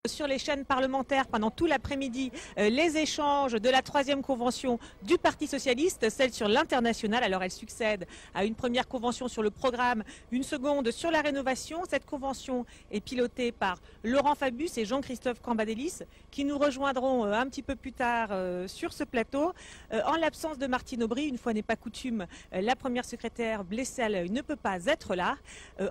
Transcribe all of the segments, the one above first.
sur les chaînes parlementaires pendant tout l'après-midi les échanges de la 3e convention du Parti socialiste, celle sur l'international. Alors elle succède à une première convention sur le programme, une seconde sur la rénovation. Cette convention est pilotée par Laurent Fabius et Jean-Christophe Cambadélis qui nous rejoindront un petit peu plus tard sur ce plateau. En l'absence de Martine Aubry, une fois n'est pas coutume, la première secrétaire blessée à l'œil ne peut pas être là.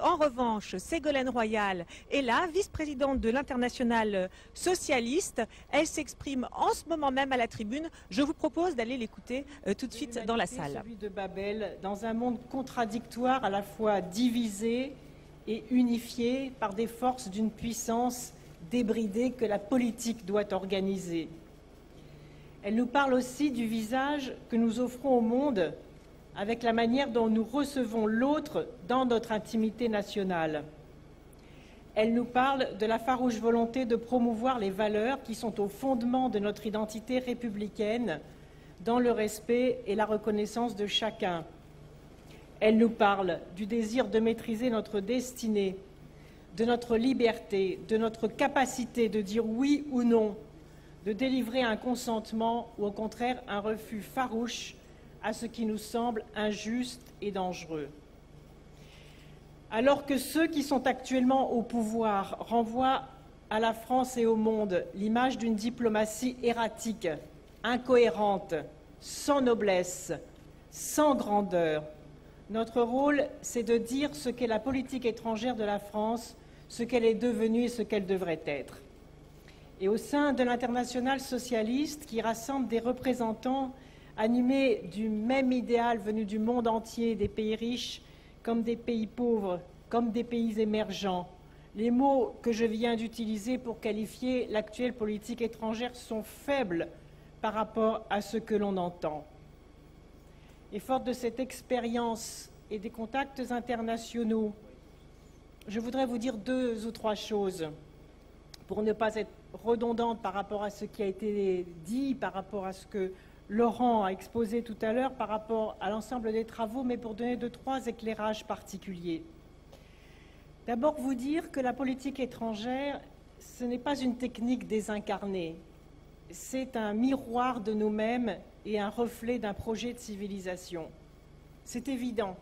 En revanche, Ségolène Royal est là, vice-présidente de l'Internationale socialiste. Elle s'exprime en ce moment même à la tribune. Je vous propose d'aller l'écouter tout de suite dans la salle. Celui de Babel, dans un monde contradictoire, à la fois divisé et unifié par des forces d'une puissance débridée que la politique doit organiser. Elle nous parle aussi du visage que nous offrons au monde avec la manière dont nous recevons l'autre dans notre intimité nationale. Elle nous parle de la farouche volonté de promouvoir les valeurs qui sont au fondement de notre identité républicaine, dans le respect et la reconnaissance de chacun. Elle nous parle du désir de maîtriser notre destinée, de notre liberté, de notre capacité de dire oui ou non, de délivrer un consentement ou au contraire un refus farouche à ce qui nous semble injuste et dangereux. Alors que ceux qui sont actuellement au pouvoir renvoient à la France et au monde l'image d'une diplomatie erratique, incohérente, sans noblesse, sans grandeur, notre rôle, c'est de dire ce qu'est la politique étrangère de la France, ce qu'elle est devenue et ce qu'elle devrait être. Et au sein de l'Internationale socialiste, qui rassemble des représentants animés du même idéal venu du monde entier, des pays riches comme des pays pauvres, comme des pays émergents, les mots que je viens d'utiliser pour qualifier l'actuelle politique étrangère sont faibles par rapport à ce que l'on entend. Et forte de cette expérience et des contacts internationaux, je voudrais vous dire 2 ou 3 choses pour ne pas être redondante par rapport à ce qui a été dit, par rapport à ce que Laurent a exposé tout à l'heure, par rapport à l'ensemble des travaux, mais pour donner 2 ou 3 éclairages particuliers. D'abord, vous dire que la politique étrangère, ce n'est pas une technique désincarnée, c'est un miroir de nous-mêmes et un reflet d'un projet de civilisation. C'est évident.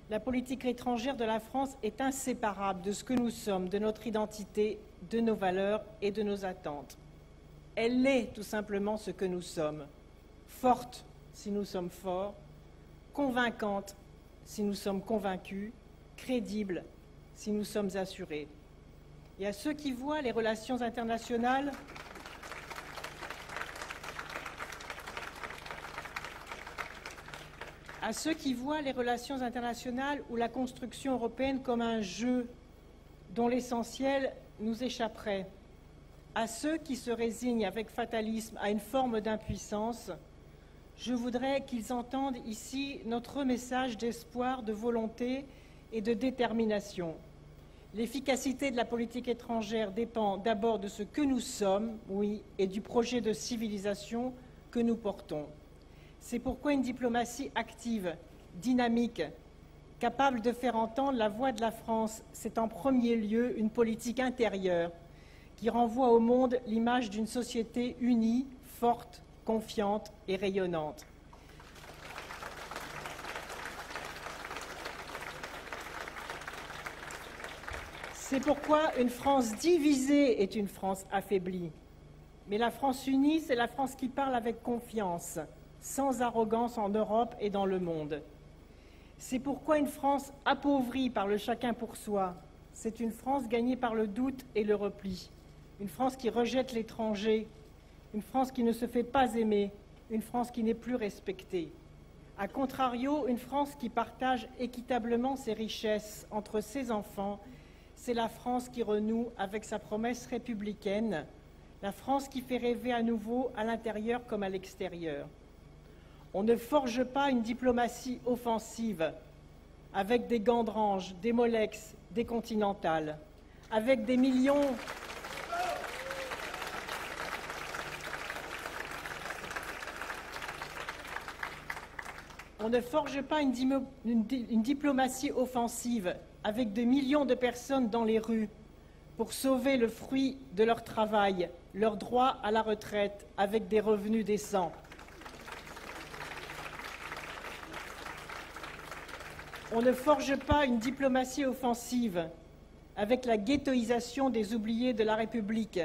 La politique étrangère de la France est inséparable de ce que nous sommes, de notre identité, de nos valeurs et de nos attentes. Elle est tout simplement ce que nous sommes. Forte si nous sommes forts, convaincante si nous sommes convaincus, crédible si nous sommes assurés. Et à ceux qui voient les relations internationales ou la construction européenne comme un jeu dont l'essentiel nous échapperait, à ceux qui se résignent avec fatalisme à une forme d'impuissance, je voudrais qu'ils entendent ici notre message d'espoir, de volonté et de détermination. L'efficacité de la politique étrangère dépend d'abord de ce que nous sommes, oui, et du projet de civilisation que nous portons. C'est pourquoi une diplomatie active, dynamique, capable de faire entendre la voix de la France, c'est en premier lieu une politique intérieure qui renvoie au monde l'image d'une société unie, forte, confiante et rayonnante. C'est pourquoi une France divisée est une France affaiblie. Mais la France unie, c'est la France qui parle avec confiance, sans arrogance en Europe et dans le monde. C'est pourquoi une France appauvrie par le chacun pour soi, c'est une France gagnée par le doute et le repli. Une France qui rejette l'étranger, une France qui ne se fait pas aimer, une France qui n'est plus respectée. A contrario, une France qui partage équitablement ses richesses entre ses enfants, c'est la France qui renoue avec sa promesse républicaine, la France qui fait rêver à nouveau à l'intérieur comme à l'extérieur. On ne forge pas une diplomatie offensive avec des Gandranges, des Molex, des Continentales, avec des millions... On ne forge pas une diplomatie offensive avec des millions de personnes dans les rues pour sauver le fruit de leur travail, leur droit à la retraite avec des revenus décents. On ne forge pas une diplomatie offensive avec la ghettoisation des oubliés de la République,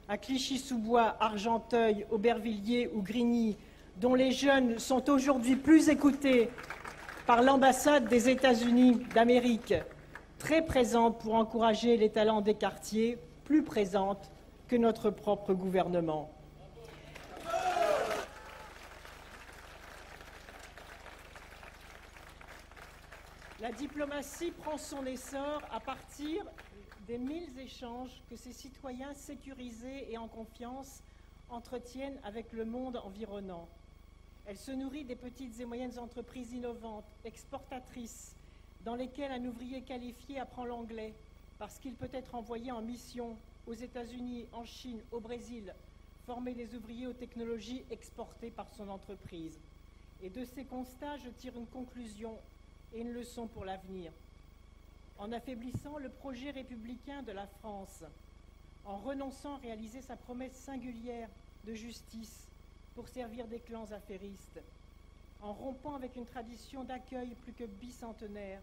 à Clichy-sous-Bois, Argenteuil, Aubervilliers ou Grigny, dont les jeunes sont aujourd'hui plus écoutés par l'ambassade des États-Unis d'Amérique, très présente pour encourager les talents des quartiers, plus présente que notre propre gouvernement. La diplomatie prend son essor à partir des 1000 échanges que ces citoyens sécurisés et en confiance entretiennent avec le monde environnant. Elle se nourrit des petites et moyennes entreprises innovantes, exportatrices, dans lesquelles un ouvrier qualifié apprend l'anglais parce qu'il peut être envoyé en mission aux États-Unis, en Chine, au Brésil, former des ouvriers aux technologies exportées par son entreprise. Et de ces constats, je tire une conclusion et une leçon pour l'avenir. En affaiblissant le projet républicain de la France, en renonçant à réaliser sa promesse singulière de justice pour servir des clans affairistes, en rompant avec une tradition d'accueil plus que bicentenaire,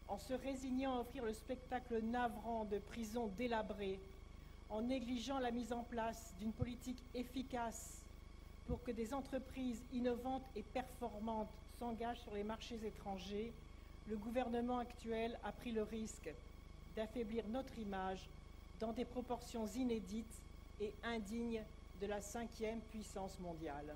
en se résignant à offrir le spectacle navrant de prisons délabrées, en négligeant la mise en place d'une politique efficace pour que des entreprises innovantes et performantes s'engagent sur les marchés étrangers, le gouvernement actuel a pris le risque d'affaiblir notre image dans des proportions inédites et indignes de la 5e puissance mondiale.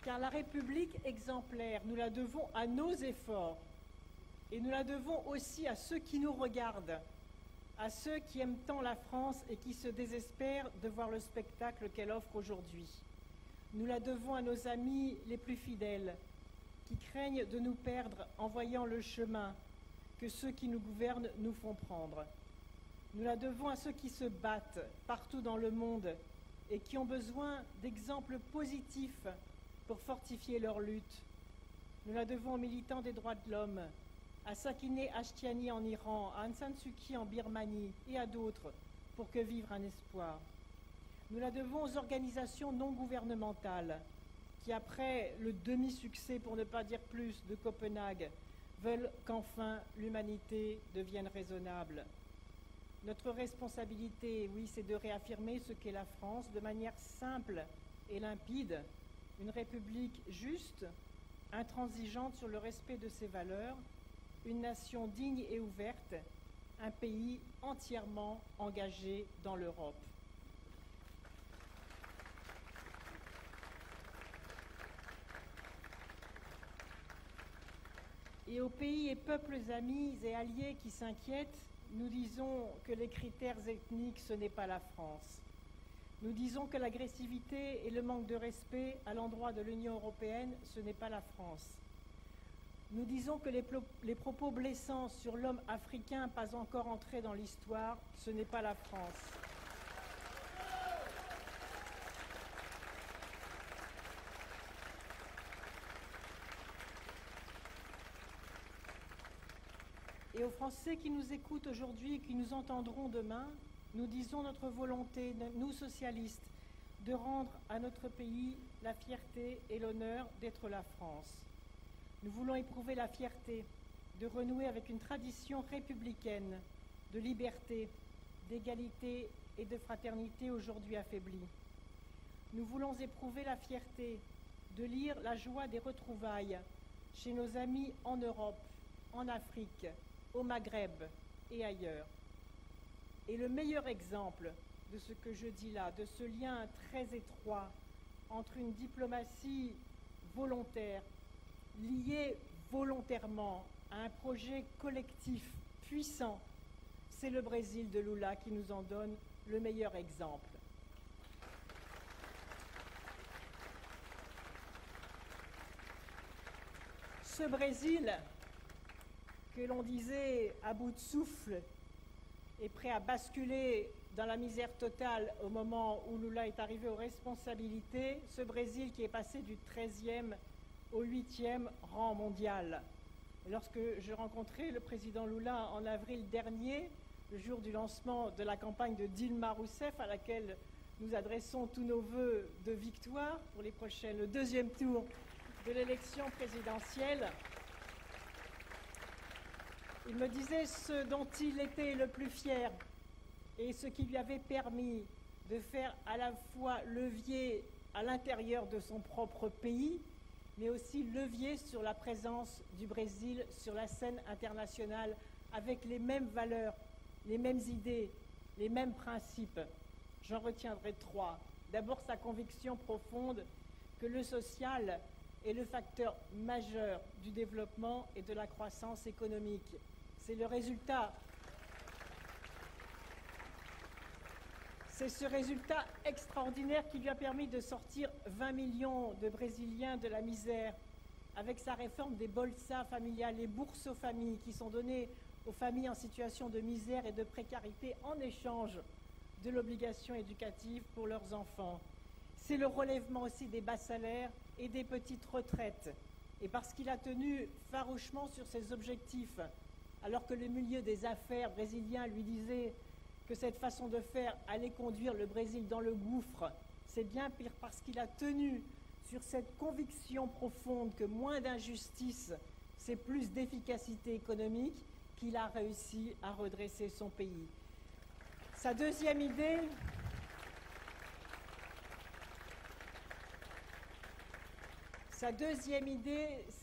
Car la République exemplaire, nous la devons à nos efforts et nous la devons aussi à ceux qui nous regardent, à ceux qui aiment tant la France et qui se désespèrent de voir le spectacle qu'elle offre aujourd'hui. Nous la devons à nos amis les plus fidèles, qui craignent de nous perdre en voyant le chemin que ceux qui nous gouvernent nous font prendre. Nous la devons à ceux qui se battent partout dans le monde et qui ont besoin d'exemples positifs pour fortifier leur lutte. Nous la devons aux militants des droits de l'homme, à Sakineh Ashtiani en Iran, à Aung San Suu Kyi en Birmanie et à d'autres, pour que vive un espoir. Nous la devons aux organisations non gouvernementales qui, après le demi-succès, pour ne pas dire plus, de Copenhague, veulent qu'enfin l'humanité devienne raisonnable. Notre responsabilité, oui, c'est de réaffirmer ce qu'est la France de manière simple et limpide, une république juste, intransigeante sur le respect de ses valeurs, une nation digne et ouverte, un pays entièrement engagé dans l'Europe. Et aux pays et peuples amis et alliés qui s'inquiètent, nous disons que les critères ethniques, ce n'est pas la France. Nous disons que l'agressivité et le manque de respect à l'endroit de l'Union européenne, ce n'est pas la France. Nous disons que les propos blessants sur l'homme africain pas encore entré dans l'histoire, ce n'est pas la France. Et aux Français qui nous écoutent aujourd'hui et qui nous entendront demain, nous disons notre volonté, nous socialistes, de rendre à notre pays la fierté et l'honneur d'être la France. Nous voulons éprouver la fierté de renouer avec une tradition républicaine de liberté, d'égalité et de fraternité aujourd'hui affaiblie. Nous voulons éprouver la fierté de lire la joie des retrouvailles chez nos amis en Europe, en Afrique, au Maghreb et ailleurs. Et le meilleur exemple de ce que je dis là, de ce lien très étroit entre une diplomatie volontaire, liée volontairement à un projet collectif puissant, c'est le Brésil de Lula qui nous en donne le meilleur exemple. Ce Brésil que l'on disait à bout de souffle et prêt à basculer dans la misère totale au moment où Lula est arrivé aux responsabilités, ce Brésil qui est passé du 13e au 8e rang mondial. Et lorsque je rencontrais le président Lula en avril dernier, le jour du lancement de la campagne de Dilma Rousseff, à laquelle nous adressons tous nos vœux de victoire pour le deuxième tour de l'élection présidentielle, il me disait ce dont il était le plus fier et ce qui lui avait permis de faire à la fois levier à l'intérieur de son propre pays, mais aussi levier sur la présence du Brésil sur la scène internationale avec les mêmes valeurs, les mêmes idées, les mêmes principes. J'en retiendrai 3. D'abord, sa conviction profonde que le social est le facteur majeur du développement et de la croissance économique. C'est le résultat. C'est ce résultat extraordinaire qui lui a permis de sortir 20 millions de Brésiliens de la misère avec sa réforme des bolsas familiales, les bourses aux familles qui sont données aux familles en situation de misère et de précarité en échange de l'obligation éducative pour leurs enfants. C'est le relèvement aussi des bas salaires et des petites retraites. Et parce qu'il a tenu farouchement sur ses objectifs, alors que le milieu des affaires brésilien lui disait que cette façon de faire allait conduire le Brésil dans le gouffre, c'est bien pire parce qu'il a tenu sur cette conviction profonde que moins d'injustice, c'est plus d'efficacité économique, qu'il a réussi à redresser son pays. Sa deuxième idée,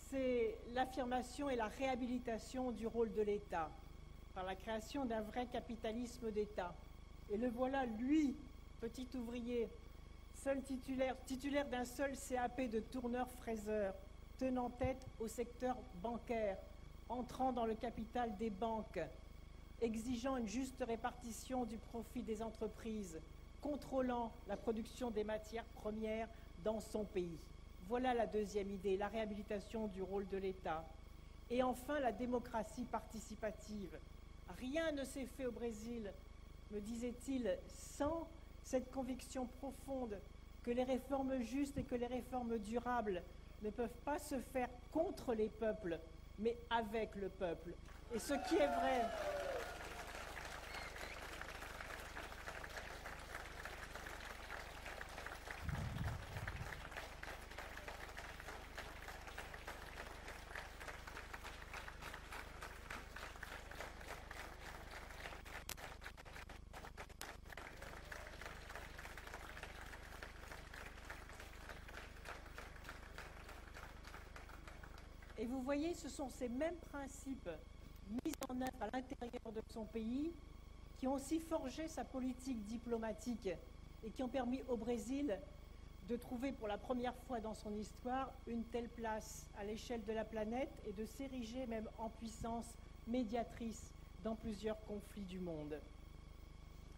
c'est l'affirmation et la réhabilitation du rôle de l'État par la création d'un vrai capitalisme d'État. Et le voilà, lui, petit ouvrier, seul titulaire d'un seul CAP de tourneur-fraiseur, tenant tête au secteur bancaire, entrant dans le capital des banques, exigeant une juste répartition du profit des entreprises, contrôlant la production des matières premières dans son pays. Voilà la deuxième idée, la réhabilitation du rôle de l'État. Et enfin, la démocratie participative. Rien ne s'est fait au Brésil, me disait-il, sans cette conviction profonde que les réformes justes et que les réformes durables ne peuvent pas se faire contre les peuples, mais avec le peuple. Et ce qui est vrai, et vous voyez, ce sont ces mêmes principes mis en œuvre à l'intérieur de son pays qui ont aussi forgé sa politique diplomatique et qui ont permis au Brésil de trouver pour la première fois dans son histoire une telle place à l'échelle de la planète et de s'ériger même en puissance médiatrice dans plusieurs conflits du monde.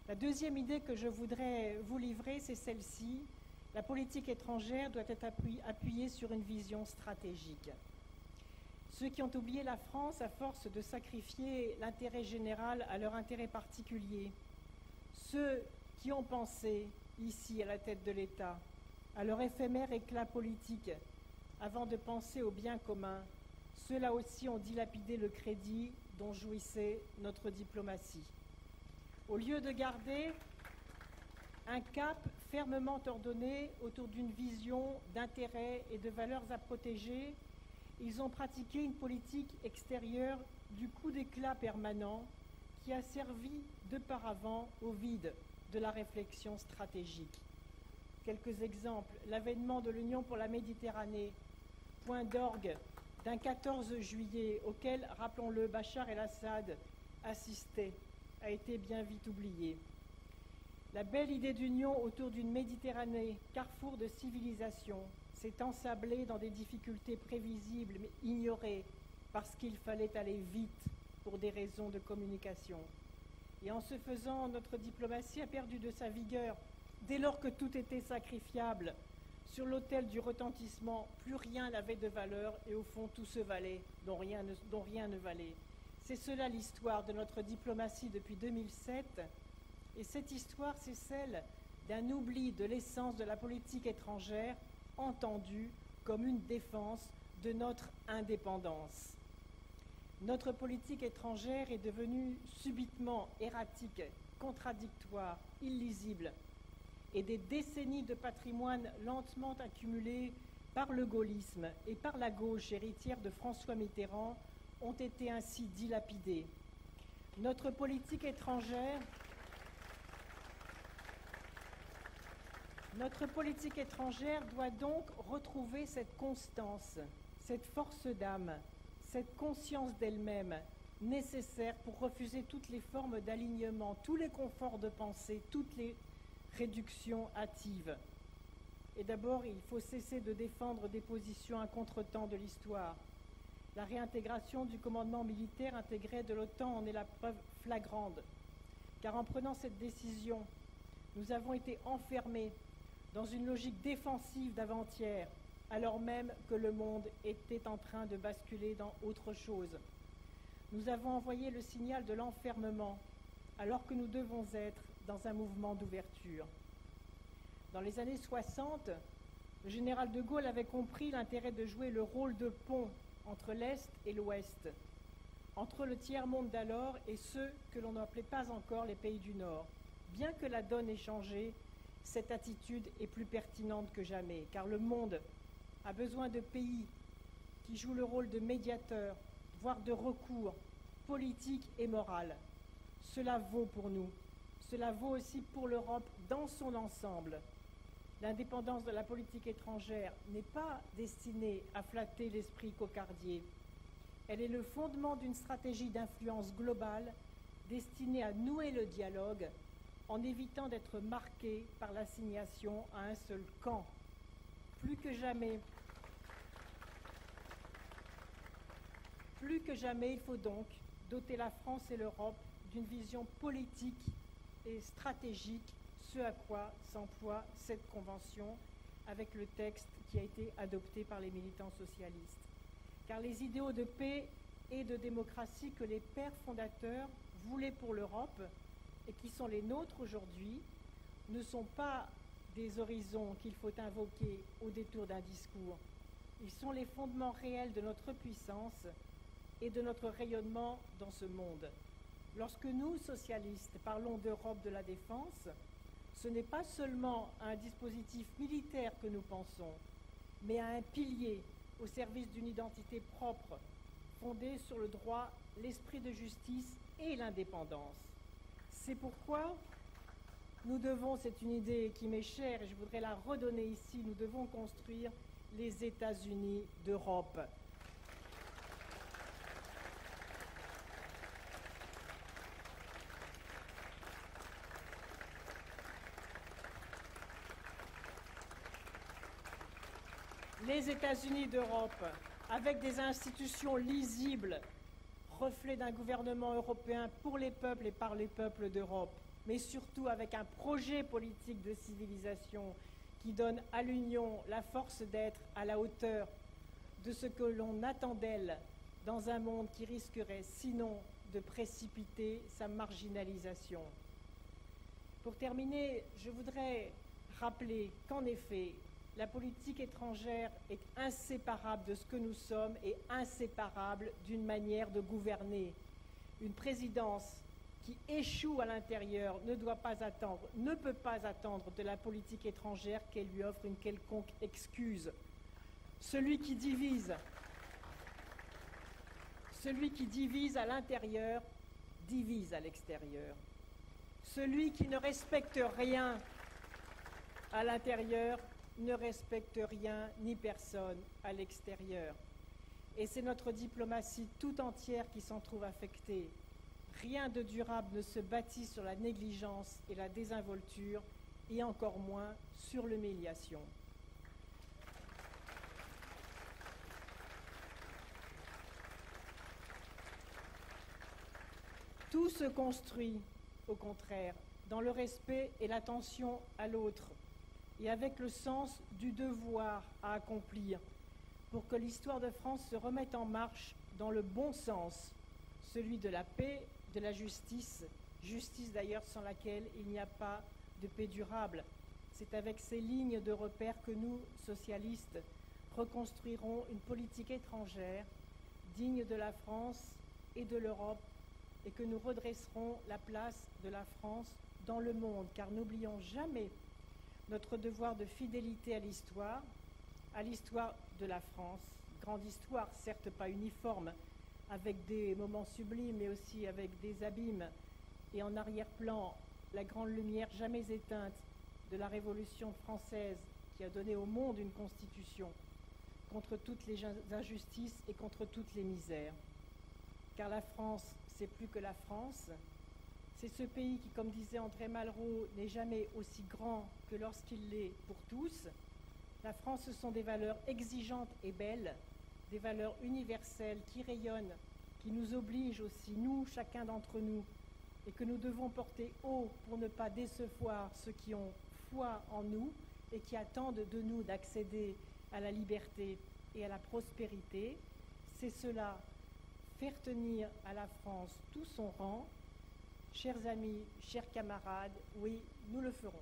La deuxième idée que je voudrais vous livrer, c'est celle-ci. La politique étrangère doit être appuyée sur une vision stratégique. Ceux qui ont oublié la France à force de sacrifier l'intérêt général à leur intérêt particulier, ceux qui ont pensé, ici à la tête de l'État, à leur éphémère éclat politique, avant de penser au bien commun, ceux-là aussi ont dilapidé le crédit dont jouissait notre diplomatie. Au lieu de garder un cap fermement ordonné autour d'une vision d'intérêts et de valeurs à protéger, ils ont pratiqué une politique extérieure du coup d'éclat permanent qui a servi de paravent au vide de la réflexion stratégique. Quelques exemples. L'avènement de l'Union pour la Méditerranée, point d'orgue d'un 14 juillet auquel, rappelons-le, Bachar el-Assad assistait, a été bien vite oublié. La belle idée d'union autour d'une Méditerranée, carrefour de civilisation, s'est ensablée dans des difficultés prévisibles mais ignorées parce qu'il fallait aller vite pour des raisons de communication. Et en ce faisant, notre diplomatie a perdu de sa vigueur. Dès lors que tout était sacrifiable, sur l'autel du retentissement, plus rien n'avait de valeur et au fond tout se valait, dont rien ne valait. C'est cela l'histoire de notre diplomatie depuis 2007, Et cette histoire, c'est celle d'un oubli de l'essence de la politique étrangère, entendue comme une défense de notre indépendance. Notre politique étrangère est devenue subitement erratique, contradictoire, illisible, et des décennies de patrimoine lentement accumulés par le gaullisme et par la gauche héritière de François Mitterrand ont été ainsi dilapidées. Notre politique étrangère doit donc retrouver cette constance, cette force d'âme, cette conscience d'elle-même nécessaire pour refuser toutes les formes d'alignement, tous les conforts de pensée, toutes les réductions hâtives. Et d'abord, il faut cesser de défendre des positions à contretemps de l'histoire. La réintégration du commandement militaire intégré de l'OTAN en est la preuve flagrante, car en prenant cette décision, nous avons été enfermés dans une logique défensive d'avant-hier, alors même que le monde était en train de basculer dans autre chose. Nous avons envoyé le signal de l'enfermement, alors que nous devons être dans un mouvement d'ouverture. Dans les années 60, le général de Gaulle avait compris l'intérêt de jouer le rôle de pont entre l'Est et l'Ouest, entre le tiers-monde d'alors et ceux que l'on n'appelait pas encore les pays du Nord. Bien que la donne ait changé, cette attitude est plus pertinente que jamais, car le monde a besoin de pays qui jouent le rôle de médiateurs, voire de recours politique et moral. Cela vaut pour nous. Cela vaut aussi pour l'Europe dans son ensemble. L'indépendance de la politique étrangère n'est pas destinée à flatter l'esprit cocardier. Elle est le fondement d'une stratégie d'influence globale destinée à nouer le dialogue en évitant d'être marquée par l'assignation à un seul camp. Plus que jamais, il faut donc doter la France et l'Europe d'une vision politique et stratégique, ce à quoi s'emploie cette convention avec le texte qui a été adopté par les militants socialistes. Car les idéaux de paix et de démocratie que les pères fondateurs voulaient pour l'Europe et qui sont les nôtres aujourd'hui ne sont pas des horizons qu'il faut invoquer au détour d'un discours. Ils sont les fondements réels de notre puissance et de notre rayonnement dans ce monde. Lorsque nous, socialistes, parlons d'Europe de la défense, ce n'est pas seulement à un dispositif militaire que nous pensons, mais à un pilier au service d'une identité propre, fondée sur le droit, l'esprit de justice et l'indépendance. C'est pourquoi nous devons, c'est une idée qui m'est chère et je voudrais la redonner ici, nous devons construire les États-Unis d'Europe. Les États-Unis d'Europe, avec des institutions lisibles, reflet d'un gouvernement européen pour les peuples et par les peuples d'Europe, mais surtout avec un projet politique de civilisation qui donne à l'Union la force d'être à la hauteur de ce que l'on attend d'elle dans un monde qui risquerait sinon de précipiter sa marginalisation. Pour terminer, je voudrais rappeler qu'en effet, la politique étrangère est inséparable de ce que nous sommes et inséparable d'une manière de gouverner. Une présidence qui échoue à l'intérieur ne peut pas attendre de la politique étrangère qu'elle lui offre une quelconque excuse. Celui qui divise à l'intérieur divise à l'extérieur. Celui qui ne respecte rien à l'intérieur ne respecte rien ni personne à l'extérieur. Et c'est notre diplomatie tout entière qui s'en trouve affectée. Rien de durable ne se bâtit sur la négligence et la désinvolture, et encore moins sur l'humiliation. Tout se construit, au contraire, dans le respect et l'attention à l'autre, et avec le sens du devoir à accomplir pour que l'histoire de France se remette en marche dans le bon sens, celui de la paix, de la justice justice d'ailleurs sans laquelle il n'y a pas de paix durable. C'est avec ces lignes de repère que nous, socialistes, reconstruirons une politique étrangère digne de la France et de l'Europe et que nous redresserons la place de la France dans le monde, car n'oublions jamais notre devoir de fidélité à l'histoire de la France, grande histoire, certes pas uniforme, avec des moments sublimes, mais aussi avec des abîmes, et en arrière-plan, la grande lumière jamais éteinte de la Révolution française qui a donné au monde une constitution contre toutes les injustices et contre toutes les misères. Car la France, c'est plus que la France. C'est ce pays qui, comme disait André Malraux, n'est jamais aussi grand que lorsqu'il l'est pour tous. La France, ce sont des valeurs exigeantes et belles, des valeurs universelles qui rayonnent, qui nous obligent aussi, nous, chacun d'entre nous, et que nous devons porter haut pour ne pas décevoir ceux qui ont foi en nous et qui attendent de nous d'accéder à la liberté et à la prospérité. C'est cela, faire tenir à la France tout son rang. Chers amis, chers camarades, oui, nous le ferons.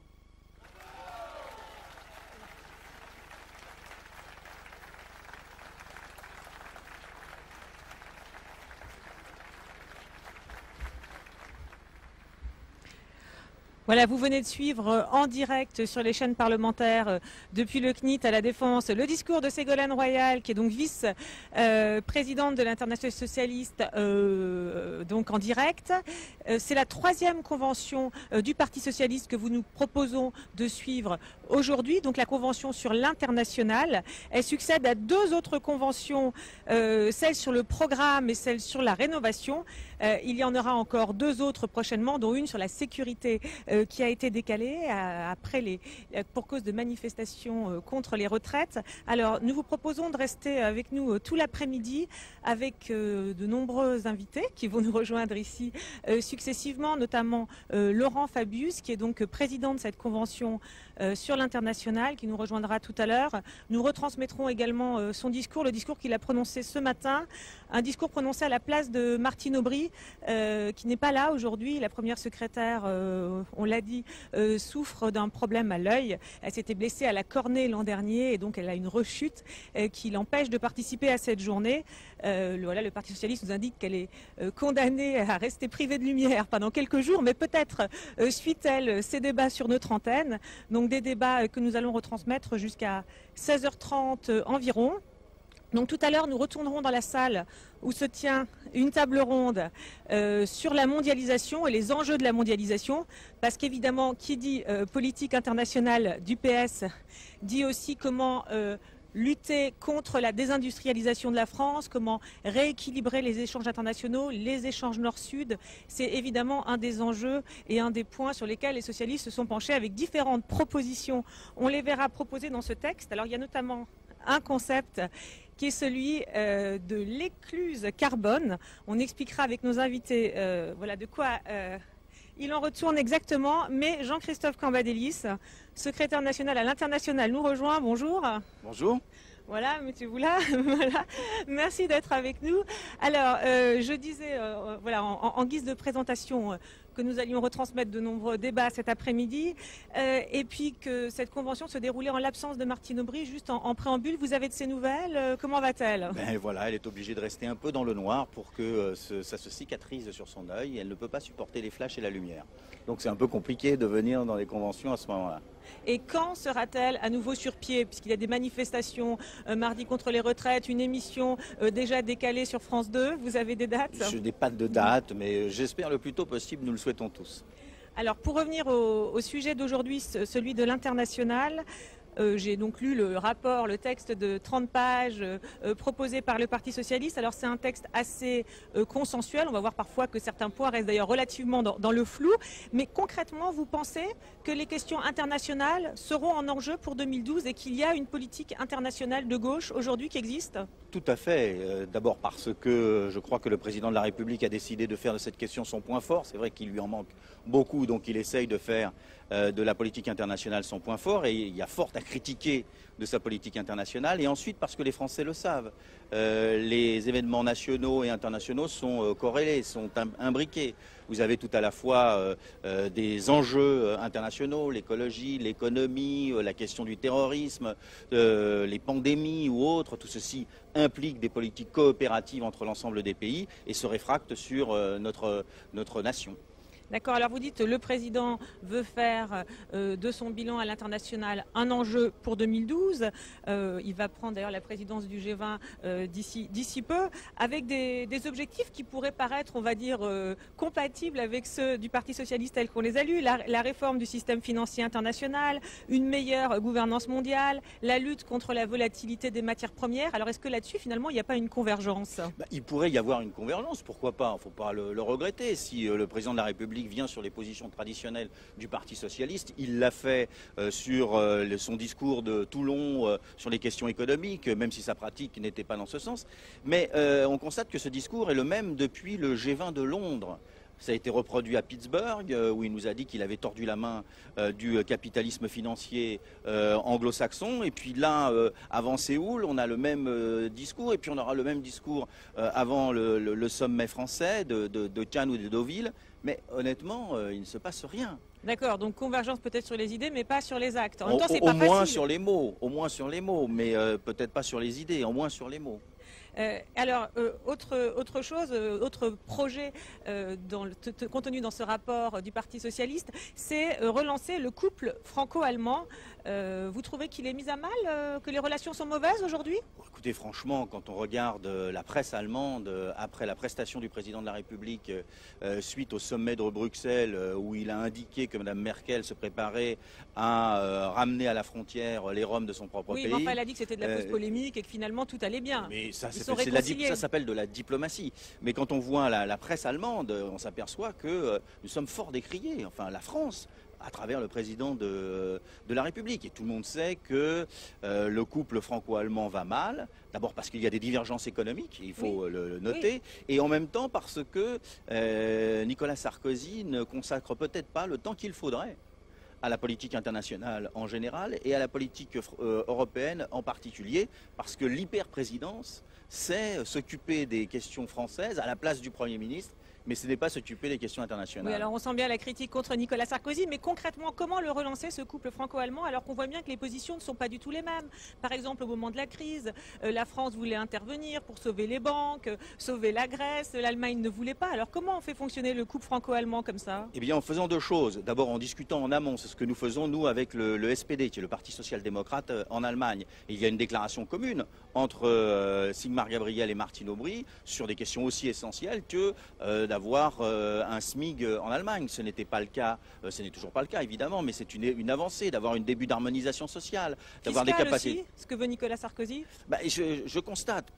Voilà, vous venez de suivre en direct sur les chaînes parlementaires depuis le CNIT à la Défense le discours de Ségolène Royal, qui est donc vice-présidente de l'Internationale socialiste, donc en direct. C'est la 3e convention du Parti socialiste que nous proposons de suivre aujourd'hui, donc la convention sur l'international. Elle succède à 2 autres conventions, celle sur le programme et celle sur la rénovation. Il y en aura encore 2 autres prochainement, dont une sur la sécurité qui a été décalée pour cause de manifestations contre les retraites. Alors, nous vous proposons de rester avec nous tout l'après-midi avec de nombreux invités qui vont nous rejoindre ici successivement, notamment Laurent Fabius, qui est donc président de cette convention sur l'international, qui nous rejoindra tout à l'heure. Nous retransmettrons également son discours, le discours qu'il a prononcé ce matin, un discours prononcé à la place de Martine Aubry, qui n'est pas là aujourd'hui. La première secrétaire, on l'a dit, souffre d'un problème à l'œil. Elle s'était blessée à la cornée l'an dernier et donc elle a une rechute qui l'empêche de participer à cette journée. Voilà, le Parti socialiste nous indique qu'elle est condamnée à rester privée de lumière pendant quelques jours, mais peut-être suit-elle ces débats sur notre antenne. Donc des débats que nous allons retransmettre jusqu'à 16h30 environ. Donc tout à l'heure, nous retournerons dans la salle où se tient une table ronde sur la mondialisation et les enjeux de la mondialisation, parce qu'évidemment, qui dit politique internationale du PS, dit aussi comment lutter contre la désindustrialisation de la France, comment rééquilibrer les échanges internationaux, les échanges nord-sud. C'est évidemment un des enjeux et un des points sur lesquels les socialistes se sont penchés avec différentes propositions. On les verra proposées dans ce texte. Alors il y a notamment un concept qui est celui de l'écluse carbone. On expliquera avec nos invités voilà, de quoi il en retourne exactement. Mais Jean-Christophe Cambadélis, secrétaire national à l'international, nous rejoint. Bonjour. Bonjour. Voilà, monsieur Boula, voilà. Merci d'être avec nous. Alors, je disais, voilà, en guise de présentation, que nous allions retransmettre de nombreux débats cet après-midi, et puis que cette convention se déroulait en l'absence de Martine Aubry, juste en préambule. Vous avez de ses nouvelles? Comment va-t-elle? Ben voilà, elle est obligée de rester un peu dans le noir pour que ça se cicatrise sur son œil. Elle ne peut pas supporter les flashs et la lumière. Donc c'est un peu compliqué de venir dans les conventions à ce moment-là. Et quand sera-t-elle à nouveau sur pied? Puisqu'il y a des manifestations mardi contre les retraites, une émission déjà décalée sur France 2. Vous avez des dates? Je n'ai pas de date, mais j'espère le plus tôt possible, nous le souhaitons tous. Alors pour revenir au sujet d'aujourd'hui, celui de l'international, j'ai donc lu le rapport, le texte de 30 pages proposé par le Parti socialiste. Alors c'est un texte assez consensuel. On va voir parfois que certains points restent d'ailleurs relativement dans le flou. Mais concrètement, vous pensez que les questions internationales seront en enjeu pour 2012 et qu'il y a une politique internationale de gauche aujourd'hui qui existe? Tout à fait. D'abord parce que je crois que le président de la République a décidé de faire de cette question son point fort. C'est vrai qu'il lui en manque beaucoup, donc il essaye de faire de la politique internationale son point fort, et il y a fort à critiquer de sa politique internationale, et ensuite parce que les Français le savent. Les événements nationaux et internationaux sont corrélés, sont imbriqués. Vous avez tout à la fois des enjeux internationaux, l'écologie, l'économie, la question du terrorisme, les pandémies ou autres. Tout ceci implique des politiques coopératives entre l'ensemble des pays et se réfracte sur notre nation. D'accord, alors vous dites le président veut faire de son bilan à l'international un enjeu pour 2012. Il va prendre d'ailleurs la présidence du G20 d'ici peu, avec des objectifs qui pourraient paraître, on va dire, compatibles avec ceux du Parti socialiste tel qu'on les a lus. La réforme du système financier international, une meilleure gouvernance mondiale, la lutte contre la volatilité des matières premières. Alors est-ce que là-dessus, finalement, il n'y a pas une convergence? Il pourrait y avoir une convergence, pourquoi pas? Il ne faut pas le regretter. Si le président de la République vient sur les positions traditionnelles du Parti socialiste. Il l'a fait sur son discours de Toulon sur les questions économiques, même si sa pratique n'était pas dans ce sens. Mais on constate que ce discours est le même depuis le G20 de Londres. Ça a été reproduit à Pittsburgh, où il nous a dit qu'il avait tordu la main du capitalisme financier anglo-saxon. Et puis là, avant Séoul, on a le même discours. Et puis on aura le même discours avant le sommet français de Cannes ou de Deauville. Mais honnêtement, il ne se passe rien. D'accord, donc convergence peut-être sur les idées, mais pas sur les actes. En même temps, c'est au pas moins facile. sur les mots, au moins sur les mots, mais peut-être pas sur les idées, au moins sur les mots. Alors, autre chose, autre projet contenu dans ce rapport du Parti socialiste, c'est relancer le couple franco-allemand. Vous trouvez qu'il est mis à mal, que les relations sont mauvaises aujourd'hui? Écoutez, franchement, quand on regarde la presse allemande, après la prestation du président de la République suite au sommet de Bruxelles, où il a indiqué que Mme Merkel se préparait à ramener à la frontière les Roms de son propre pays. Oui, mais enfin, elle a dit que c'était de la fausse polémique et que finalement tout allait bien. Mais ça, ça s'appelle de la diplomatie. Mais quand on voit la presse allemande, on s'aperçoit que nous sommes fort décriés. Enfin, la France, à travers le président de la République. Et tout le monde sait que le couple franco-allemand va mal, d'abord parce qu'il y a des divergences économiques, il faut le noter, et en même temps parce que Nicolas Sarkozy ne consacre peut-être pas le temps qu'il faudrait à la politique internationale en général et à la politique européenne en particulier, parce que l'hyper-présidence, c'est s'occuper des questions françaises à la place du Premier ministre, mais ce n'est pas s'occuper des questions internationales. Oui, alors on sent bien la critique contre Nicolas Sarkozy, mais concrètement, comment le relancer, ce couple franco-allemand, alors qu'on voit bien que les positions ne sont pas du tout les mêmes? Par exemple, au moment de la crise, la France voulait intervenir pour sauver les banques, sauver la Grèce, l'Allemagne ne voulait pas. Alors comment on fait fonctionner le couple franco-allemand comme ça? Eh bien, en faisant deux choses. D'abord, en discutant en amont, c'est ce que nous faisons, nous, avec le SPD, qui est le Parti social-démocrate en Allemagne. Et il y a une déclaration commune entre Sigmar Gabriel et Martine Aubry sur des questions aussi essentielles que d'avoir un SMIG en Allemagne. Ce n'était pas le cas, ce n'est toujours pas le cas évidemment, mais c'est une avancée d'avoir un début d'harmonisation sociale, d'avoir des capacités. Aussi, ce que veut Nicolas Sarkozy? Je constate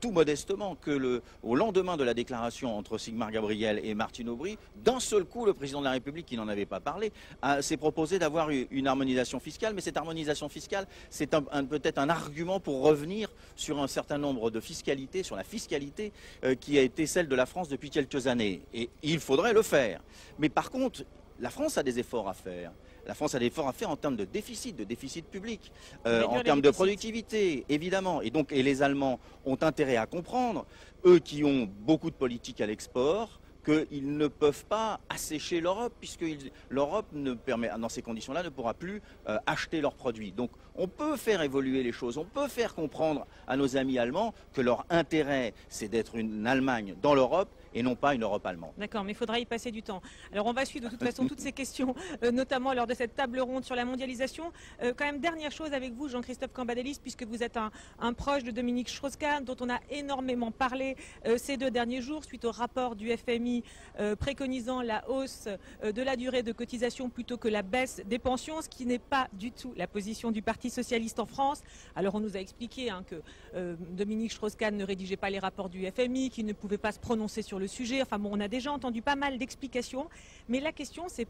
tout modestement que au lendemain de la déclaration entre Sigmar Gabriel et Martine Aubry, d'un seul coup, le président de la République, qui n'en avait pas parlé, s'est proposé d'avoir une harmonisation fiscale. Mais cette harmonisation fiscale, c'est peut-être un argument pour revenir sur un certain nombre de fiscalités, sur la fiscalité qui a été celle de la France depuis quelques années. Et il faudrait le faire. Mais par contre, la France a des efforts à faire. La France a des efforts à faire en termes de déficit public, en termes de productivité, évidemment. Et donc, les Allemands ont intérêt à comprendre, eux qui ont beaucoup de politique à l'export, qu'ils ne peuvent pas assécher l'Europe, puisque l'Europe, dans ces conditions-là, ne pourra plus acheter leurs produits. Donc on peut faire évoluer les choses, on peut faire comprendre à nos amis allemands que leur intérêt, c'est d'être une Allemagne dans l'Europe et non pas une Europe allemande. D'accord, mais il faudra y passer du temps. Alors on va suivre de toute façon toutes ces questions, notamment lors de cette table ronde sur la mondialisation. Quand même, dernière chose avec vous, Jean-Christophe Cambadélis, puisque vous êtes un proche de Dominique Strauss-Kahn, dont on a énormément parlé ces 2 derniers jours, suite au rapport du FMI préconisant la hausse de la durée de cotisation plutôt que la baisse des pensions, ce qui n'est pas du tout la position du Parti socialiste en France. Alors on nous a expliqué que Dominique Strauss-Kahn ne rédigeait pas les rapports du FMI, qu'il ne pouvait pas se prononcer sur le sujet. Enfin bon, on a déjà entendu pas mal d'explications, mais la question c'est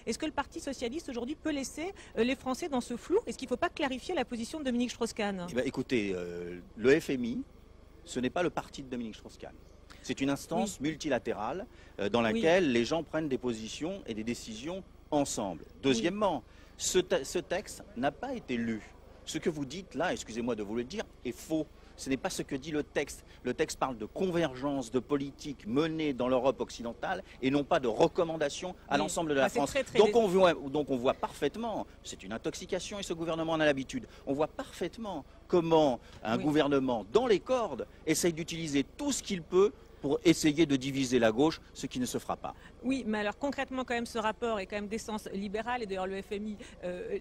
est-ce que le Parti socialiste aujourd'hui peut laisser les Français dans ce flou? Est-ce qu'il ne faut pas clarifier la position de Dominique Strauss-Kahn? Écoutez, le FMI, ce n'est pas le parti de Dominique Strauss-Kahn. C'est une instance multilatérale dans laquelle les gens prennent des positions et des décisions ensemble. Deuxièmement, ce texte n'a pas été lu. Ce que vous dites là, excusez-moi de vous le dire, est faux. Ce n'est pas ce que dit le texte. Le texte parle de convergence de politiques menées dans l'Europe occidentale et non pas de recommandations à l'ensemble de la France. Donc on voit parfaitement, c'est une intoxication et ce gouvernement en a l'habitude, on voit parfaitement comment un gouvernement dans les cordes essaye d'utiliser tout ce qu'il peut pour essayer de diviser la gauche, ce qui ne se fera pas. Oui, mais alors concrètement, quand même, ce rapport est quand même d'essence libérale, et d'ailleurs le FMI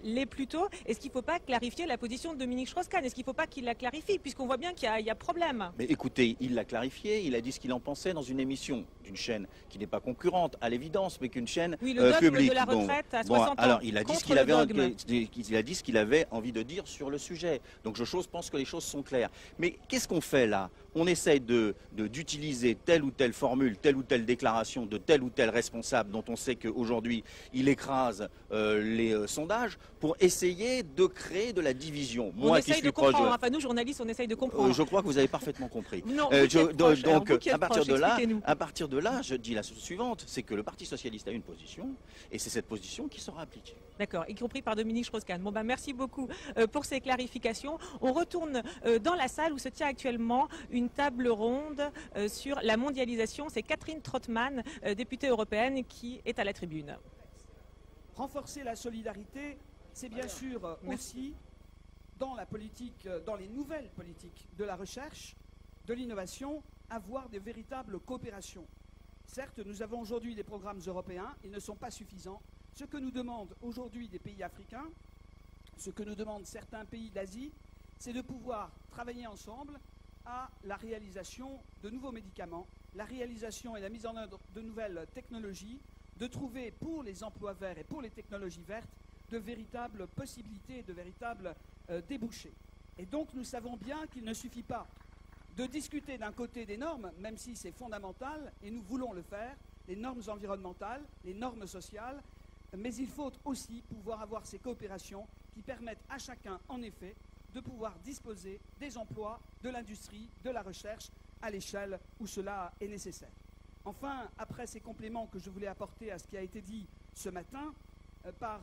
l'est plutôt. Est-ce qu'il ne faut pas clarifier la position de Dominique Strauss-Kahn? Est-ce qu'il ne faut pas qu'il la clarifie, puisqu'on voit bien qu'il y a problème? Mais écoutez, il l'a clarifié, il a dit ce qu'il en pensait dans une émission d'une chaîne qui n'est pas concurrente, à l'évidence, mais qu'une chaîne publique. Oui, le dogme de la retraite à 60 ans. Alors, il a dit ce qu'il avait envie de dire sur le sujet. Donc je pense que les choses sont claires. Mais qu'est-ce qu'on fait là? On essaye d'utiliser telle ou telle formule, telle ou telle déclaration de tel ou tel responsable dont on sait qu'aujourd'hui il écrase les sondages pour essayer de créer de la division. On essaye de comprendre. Enfin, nous, journalistes, on essaye de comprendre. Je crois que vous avez parfaitement compris. Non, donc, à partir de là, je dis la chose suivante, c'est que le Parti socialiste a une position et c'est cette position qui sera appliquée. D'accord, y compris par Dominique Strauss-Kahn. Bon, merci beaucoup pour ces clarifications. On retourne dans la salle où se tient actuellement une table ronde sur la mondialisation. C'est Catherine Trottmann, députée européenne, qui est à la tribune. Renforcer la solidarité, c'est bien sûr aussi dans la politique, dans les nouvelles politiques de la recherche, de l'innovation, avoir de véritables coopérations. Certes, nous avons aujourd'hui des programmes européens, ils ne sont pas suffisants. Ce que nous demandent aujourd'hui des pays africains, ce que nous demandent certains pays d'Asie, c'est de pouvoir travailler ensemble à la réalisation de nouveaux médicaments, la réalisation et la mise en œuvre de nouvelles technologies, de trouver pour les emplois verts et pour les technologies vertes de véritables possibilités, de véritables débouchés. Et donc nous savons bien qu'il ne suffit pas de discuter d'un côté des normes, même si c'est fondamental, et nous voulons le faire, les normes environnementales, les normes sociales, mais il faut aussi pouvoir avoir ces coopérations qui permettent à chacun, en effet, de pouvoir disposer des emplois, de l'industrie, de la recherche, à l'échelle où cela est nécessaire. Enfin, après ces compléments que je voulais apporter à ce qui a été dit ce matin par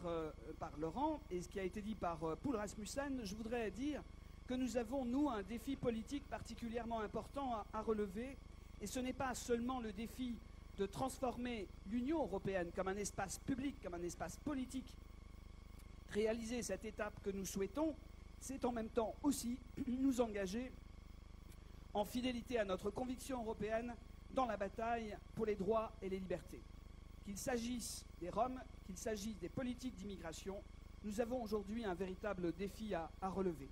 Laurent et ce qui a été dit par Poul Rasmussen, je voudrais dire que nous avons, nous, un défi politique particulièrement important à relever, et ce n'est pas seulement le défi de transformer l'Union européenne comme un espace public, comme un espace politique. Réaliser cette étape que nous souhaitons, c'est en même temps aussi nous engager en fidélité à notre conviction européenne dans la bataille pour les droits et les libertés. Qu'il s'agisse des Roms, qu'il s'agisse des politiques d'immigration, nous avons aujourd'hui un véritable défi à relever.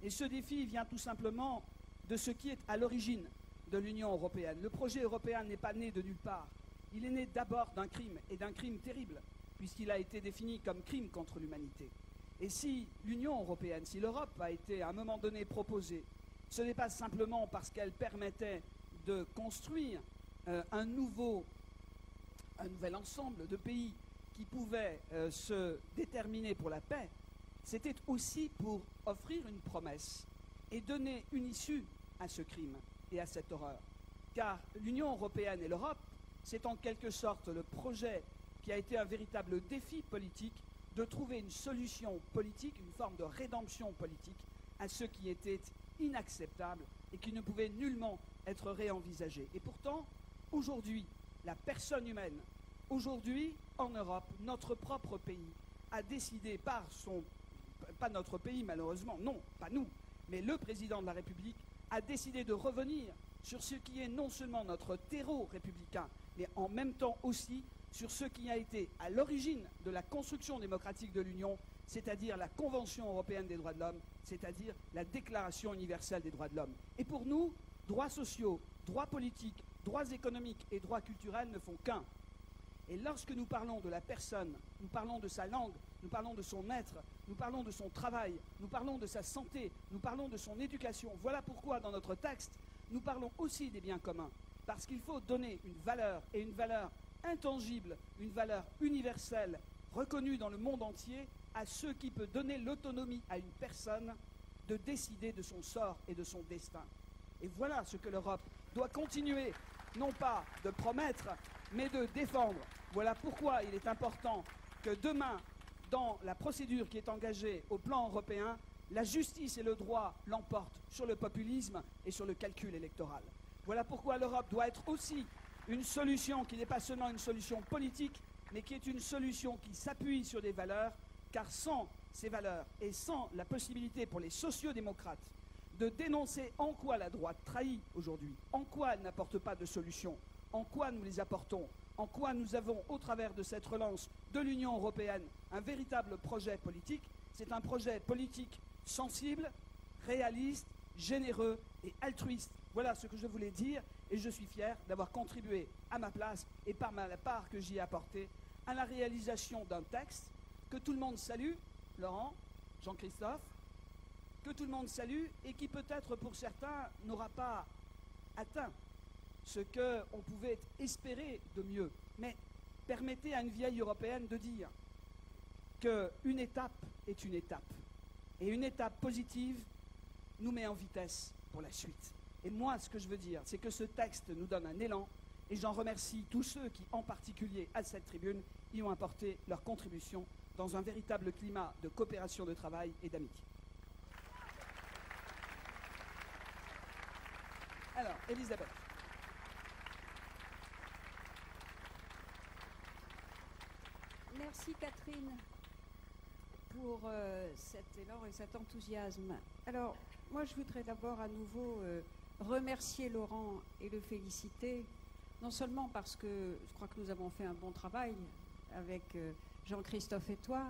Et ce défi vient tout simplement de ce qui est à l'origine de l'Union européenne. Le projet européen n'est pas né de nulle part. Il est né d'abord d'un crime, et d'un crime terrible, puisqu'il a été défini comme crime contre l'humanité. Et si l'Union européenne, si l'Europe a été à un moment donné proposée, ce n'est pas simplement parce qu'elle permettait de construire un nouvel ensemble de pays qui pouvaient se déterminer pour la paix, c'était aussi pour offrir une promesse et donner une issue à ce crime et à cette horreur. Car l'Union européenne et l'Europe, c'est en quelque sorte le projet qui a été un véritable défi politique de trouver une solution politique, une forme de rédemption politique à ce qui était inacceptable et qui ne pouvait nullement être réenvisagé. Et pourtant, aujourd'hui, la personne humaine, aujourd'hui, en Europe, notre propre pays a décidé par son... pas notre pays malheureusement, non, pas nous, mais le président de la République a décidé de revenir sur ce qui est non seulement notre terreau républicain, mais en même temps aussi sur ce qui a été à l'origine de la construction démocratique de l'Union, c'est-à-dire la Convention européenne des droits de l'homme, c'est-à-dire la Déclaration universelle des droits de l'homme. Et pour nous, droits sociaux, droits politiques, droits économiques et droits culturels ne font qu'un. Et lorsque nous parlons de la personne, nous parlons de sa langue, nous parlons de son être, nous parlons de son travail, nous parlons de sa santé, nous parlons de son éducation. Voilà pourquoi dans notre texte, nous parlons aussi des biens communs. Parce qu'il faut donner une valeur, et une valeur intangible, une valeur universelle, reconnue dans le monde entier, à ce qui peut donner l'autonomie à une personne de décider de son sort et de son destin. Et voilà ce que l'Europe doit continuer, non pas de promettre, mais de défendre. Voilà pourquoi il est important que demain, dans la procédure qui est engagée au plan européen, la justice et le droit l'emportent sur le populisme et sur le calcul électoral. Voilà pourquoi l'Europe doit être aussi une solution qui n'est pas seulement une solution politique, mais qui est une solution qui s'appuie sur des valeurs, car sans ces valeurs et sans la possibilité pour les sociodémocrates de dénoncer en quoi la droite trahit aujourd'hui, en quoi elle n'apporte pas de solution, en quoi nous les apportons, en quoi nous avons, au travers de cette relance de l'Union européenne, un véritable projet politique. C'est un projet politique sensible, réaliste, généreux et altruiste. Voilà ce que je voulais dire, et je suis fier d'avoir contribué à ma place et par la part que j'y ai apportée à la réalisation d'un texte que tout le monde salue, Laurent, Jean-Christophe, que tout le monde salue et qui peut-être pour certains n'aura pas atteint ce qu'on pouvait espérer de mieux. Mais permettez à une vieille européenne de dire qu'une étape est une étape. Et une étape positive nous met en vitesse pour la suite. Et moi, ce que je veux dire, c'est que ce texte nous donne un élan, et j'en remercie tous ceux qui, en particulier à cette tribune, y ont apporté leur contribution dans un véritable climat de coopération de travail et d'amitié. Alors, Elisabeth. Merci Catherine pour cet élan et cet enthousiasme. Alors, moi je voudrais d'abord à nouveau remercier Laurent et le féliciter, non seulement parce que je crois que nous avons fait un bon travail avec Jean-Christophe et toi,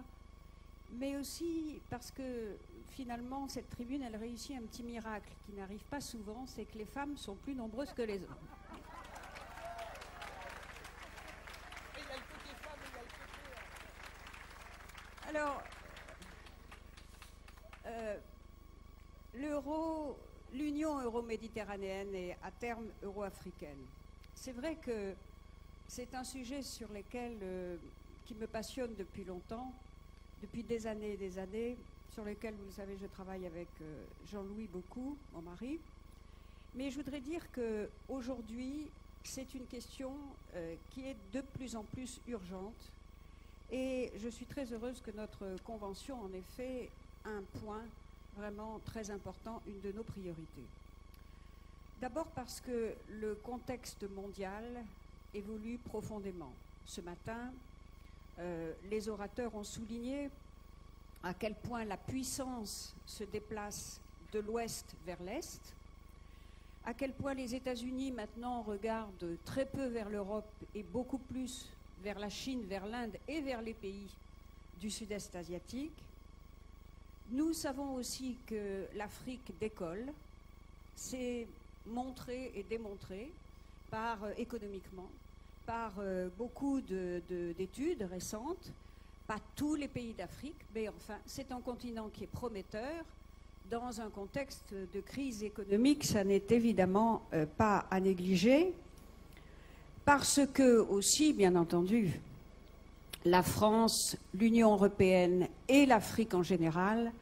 mais aussi parce que finalement cette tribune elle réussit un petit miracle qui n'arrive pas souvent, c'est que les femmes sont plus nombreuses que les hommes. Alors, l'Union euro-méditerranéenne et à terme euro-africaine, c'est vrai que c'est un sujet sur lequel qui me passionne depuis longtemps, depuis des années et des années, sur lequel, vous le savez, je travaille avec Jean-Louis beaucoup, mon mari. Mais je voudrais dire qu'aujourd'hui, c'est une question qui est de plus en plus urgente. Et je suis très heureuse que notre convention en ait fait un point vraiment très important, une de nos priorités. D'abord parce que le contexte mondial évolue profondément. Ce matin, les orateurs ont souligné à quel point la puissance se déplace de l'ouest vers l'est, à quel point les États-Unis maintenant regardent très peu vers l'Europe et beaucoup plus vers la Chine, vers l'Inde et vers les pays du sud-est asiatique. Nous savons aussi que l'Afrique décolle. C'est montré et démontré économiquement par beaucoup d'études récentes. Pas tous les pays d'Afrique, mais enfin, c'est un continent qui est prometteur. Dans un contexte de crise économique, ça n'est évidemment pas à négliger. Parce que aussi, bien entendu, la France, l'Union européenne et l'Afrique en général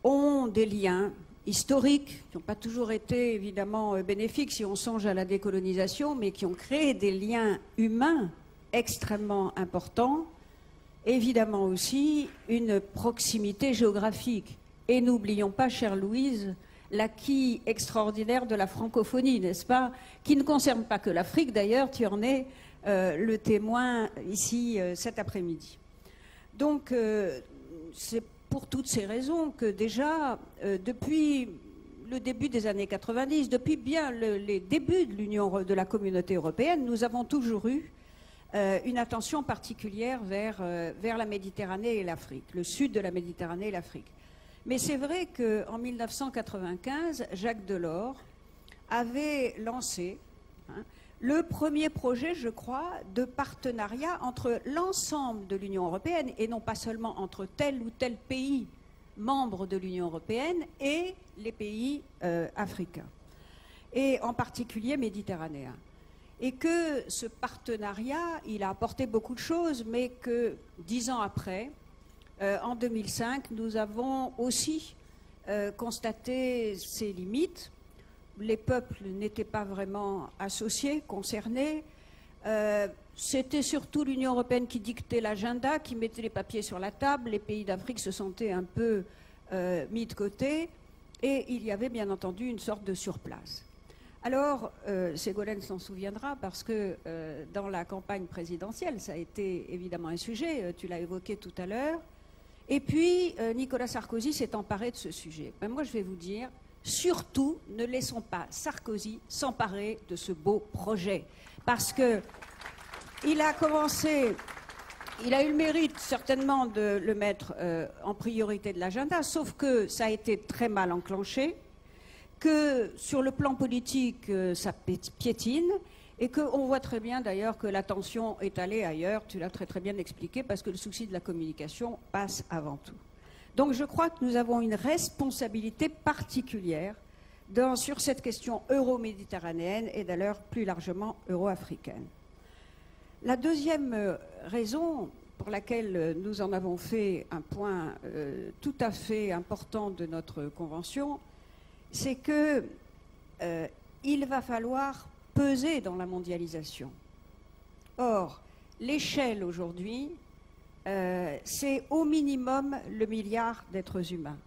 ont des liens historiques qui n'ont pas toujours été évidemment bénéfiques si on songe à la décolonisation, mais qui ont créé des liens humains extrêmement importants, évidemment aussi une proximité géographique. Et n'oublions pas, chère Louise, l'acquis extraordinaire de la francophonie, n'est-ce pas? Qui ne concerne pas que l'Afrique, d'ailleurs, tu en es le témoin ici cet après-midi. Donc, c'est pour toutes ces raisons que déjà, depuis le début des années 90, depuis bien les débuts de l'Union, de la communauté européenne, nous avons toujours eu une attention particulière vers la Méditerranée et l'Afrique, le sud de la Méditerranée et l'Afrique. Mais c'est vrai qu'en 1995, Jacques Delors avait lancé le premier projet, je crois, de partenariat entre l'ensemble de l'Union européenne, et non pas seulement entre tel ou tel pays membre de l'Union européenne et les pays africains, et en particulier méditerranéens. Et que ce partenariat, il a apporté beaucoup de choses, mais que 10 ans après, en 2005, nous avons aussi constaté ses limites. Les peuples n'étaient pas vraiment associés, concernés. C'était surtout l'Union européenne qui dictait l'agenda, qui mettait les papiers sur la table. Les pays d'Afrique se sentaient un peu mis de côté. Et il y avait bien entendu une sorte de surplace. Alors, Ségolène s'en souviendra parce que dans la campagne présidentielle, ça a été évidemment un sujet, tu l'as évoqué tout à l'heure. Et puis, Nicolas Sarkozy s'est emparé de ce sujet. Ben, moi, je vais vous dire, surtout, ne laissons pas Sarkozy s'emparer de ce beau projet. Parce que il a commencé, il a eu le mérite certainement de le mettre en priorité de l'agenda, sauf que ça a été très mal enclenché, que sur le plan politique, ça piétine, et qu'on voit très bien d'ailleurs que l'attention est allée ailleurs, tu l'as très très bien expliqué, parce que le souci de la communication passe avant tout. Donc je crois que nous avons une responsabilité particulière sur cette question euro-méditerranéenne et d'ailleurs plus largement euro-africaine. La deuxième raison pour laquelle nous en avons fait un point tout à fait important de notre convention, c'est que il va falloir peser dans la mondialisation. Or, l'échelle aujourd'hui, c'est au minimum le milliard d'êtres humains.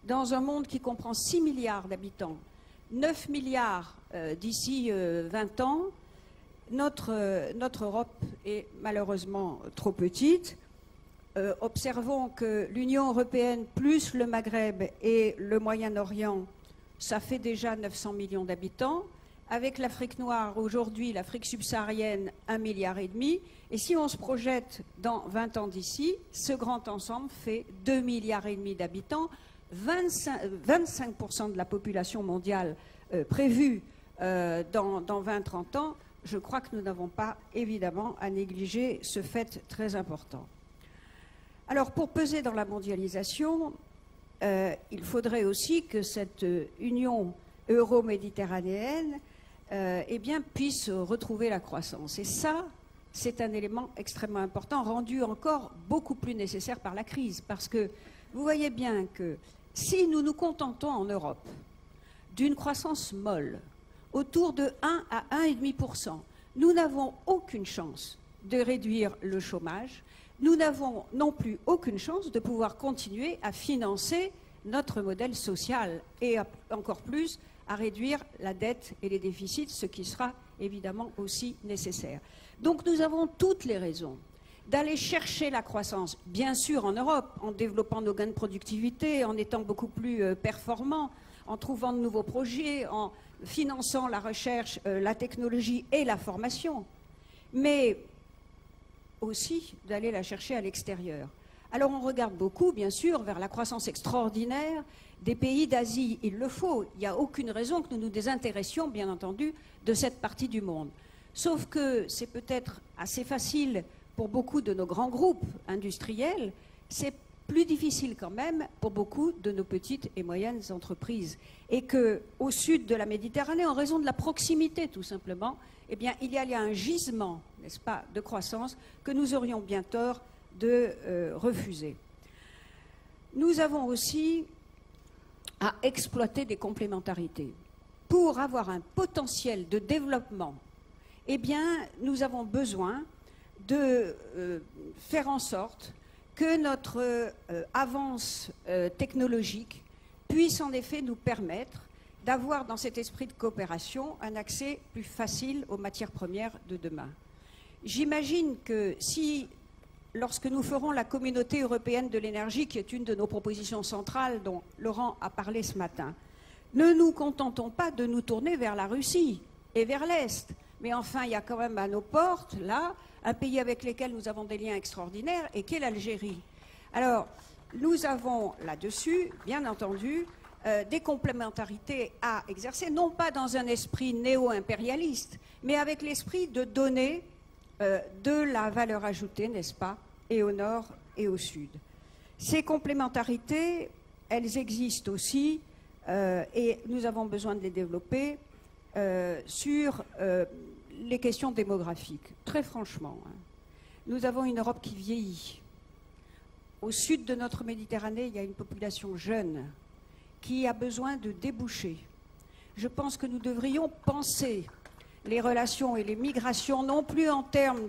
Dans un monde qui comprend 6 milliards d'habitants, 9 milliards d'ici 20 ans, notre Europe est malheureusement trop petite. Observons que l'Union européenne plus le Maghreb et le Moyen-Orient, ça fait déjà 900 millions d'habitants. Avec l'Afrique noire, aujourd'hui, l'Afrique subsaharienne, 1,5 milliard. Et si on se projette dans 20 ans d'ici, ce grand ensemble fait 2,5 milliards d'habitants, 25% de la population mondiale prévue dans 20-30 ans. Je crois que nous n'avons pas, évidemment, à négliger ce fait très important. Alors, pour peser dans la mondialisation, il faudrait aussi que cette union euro-méditerranéenne puisse retrouver la croissance. Et ça, c'est un élément extrêmement important, rendu encore beaucoup plus nécessaire par la crise. Parce que vous voyez bien que si nous nous contentons en Europe d'une croissance molle, autour de 1 à 1,5%, nous n'avons aucune chance de réduire le chômage. Nous n'avons non plus aucune chance de pouvoir continuer à financer notre modèle social et encore plus à réduire la dette et les déficits, ce qui sera évidemment aussi nécessaire. Donc nous avons toutes les raisons d'aller chercher la croissance, bien sûr en Europe, en développant nos gains de productivité, en étant beaucoup plus performants, en trouvant de nouveaux projets, en finançant la recherche, la technologie et la formation, mais aussi d'aller la chercher à l'extérieur. Alors on regarde beaucoup, bien sûr, vers la croissance extraordinaire des pays d'Asie. Il le faut, il n'y a aucune raison que nous nous désintéressions, bien entendu, de cette partie du monde. Sauf que c'est peut-être assez facile pour beaucoup de nos grands groupes industriels, c'est plus difficile quand même pour beaucoup de nos petites et moyennes entreprises. Et qu'au sud de la Méditerranée, en raison de la proximité tout simplement, eh bien, il y a un gisement, n'est-ce pas, de croissance que nous aurions bien tort de refuser. Nous avons aussi à exploiter des complémentarités. Pour avoir un potentiel de développement, eh bien, nous avons besoin de faire en sorte que notre avance technologique puisse en effet nous permettre d'avoir dans cet esprit de coopération un accès plus facile aux matières premières de demain. J'imagine que si, lorsque nous ferons la communauté européenne de l'énergie, qui est une de nos propositions centrales dont Laurent a parlé ce matin, ne nous contentons pas de nous tourner vers la Russie et vers l'Est, mais enfin il y a quand même à nos portes, là, un pays avec lequel nous avons des liens extraordinaires et qui est l'Algérie. Alors, nous avons là-dessus, bien entendu, des complémentarités à exercer, non pas dans un esprit néo-impérialiste, mais avec l'esprit de donner de la valeur ajoutée, n'est-ce pas, et au nord et au sud. Ces complémentarités, elles existent aussi, et nous avons besoin de les développer sur les questions démographiques. Très franchement, nous avons une Europe qui vieillit. Au sud de notre Méditerranée, il y a une population jeune qui a besoin de débouchés. Je pense que nous devrions penser les relations et les migrations, non plus en termes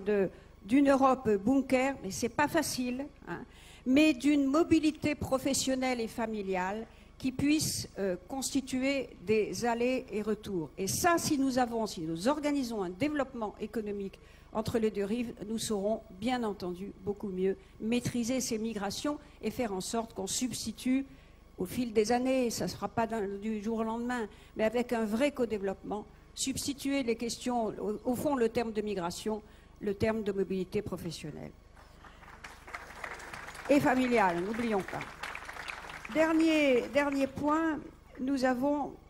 d'une Europe bunker, mais ce n'est pas facile, hein, mais d'une mobilité professionnelle et familiale qui puisse constituer des allers et retours. Et ça, si nous organisons un développement économique entre les deux rives, nous saurons bien entendu beaucoup mieux maîtriser ces migrations et faire en sorte qu'on substitue au fil des années, ça ne se fera pas du jour au lendemain, mais avec un vrai co-développement, substituer les questions, au fond le terme de migration, le terme de mobilité professionnelle. Et familiale, n'oublions pas. Dernier point,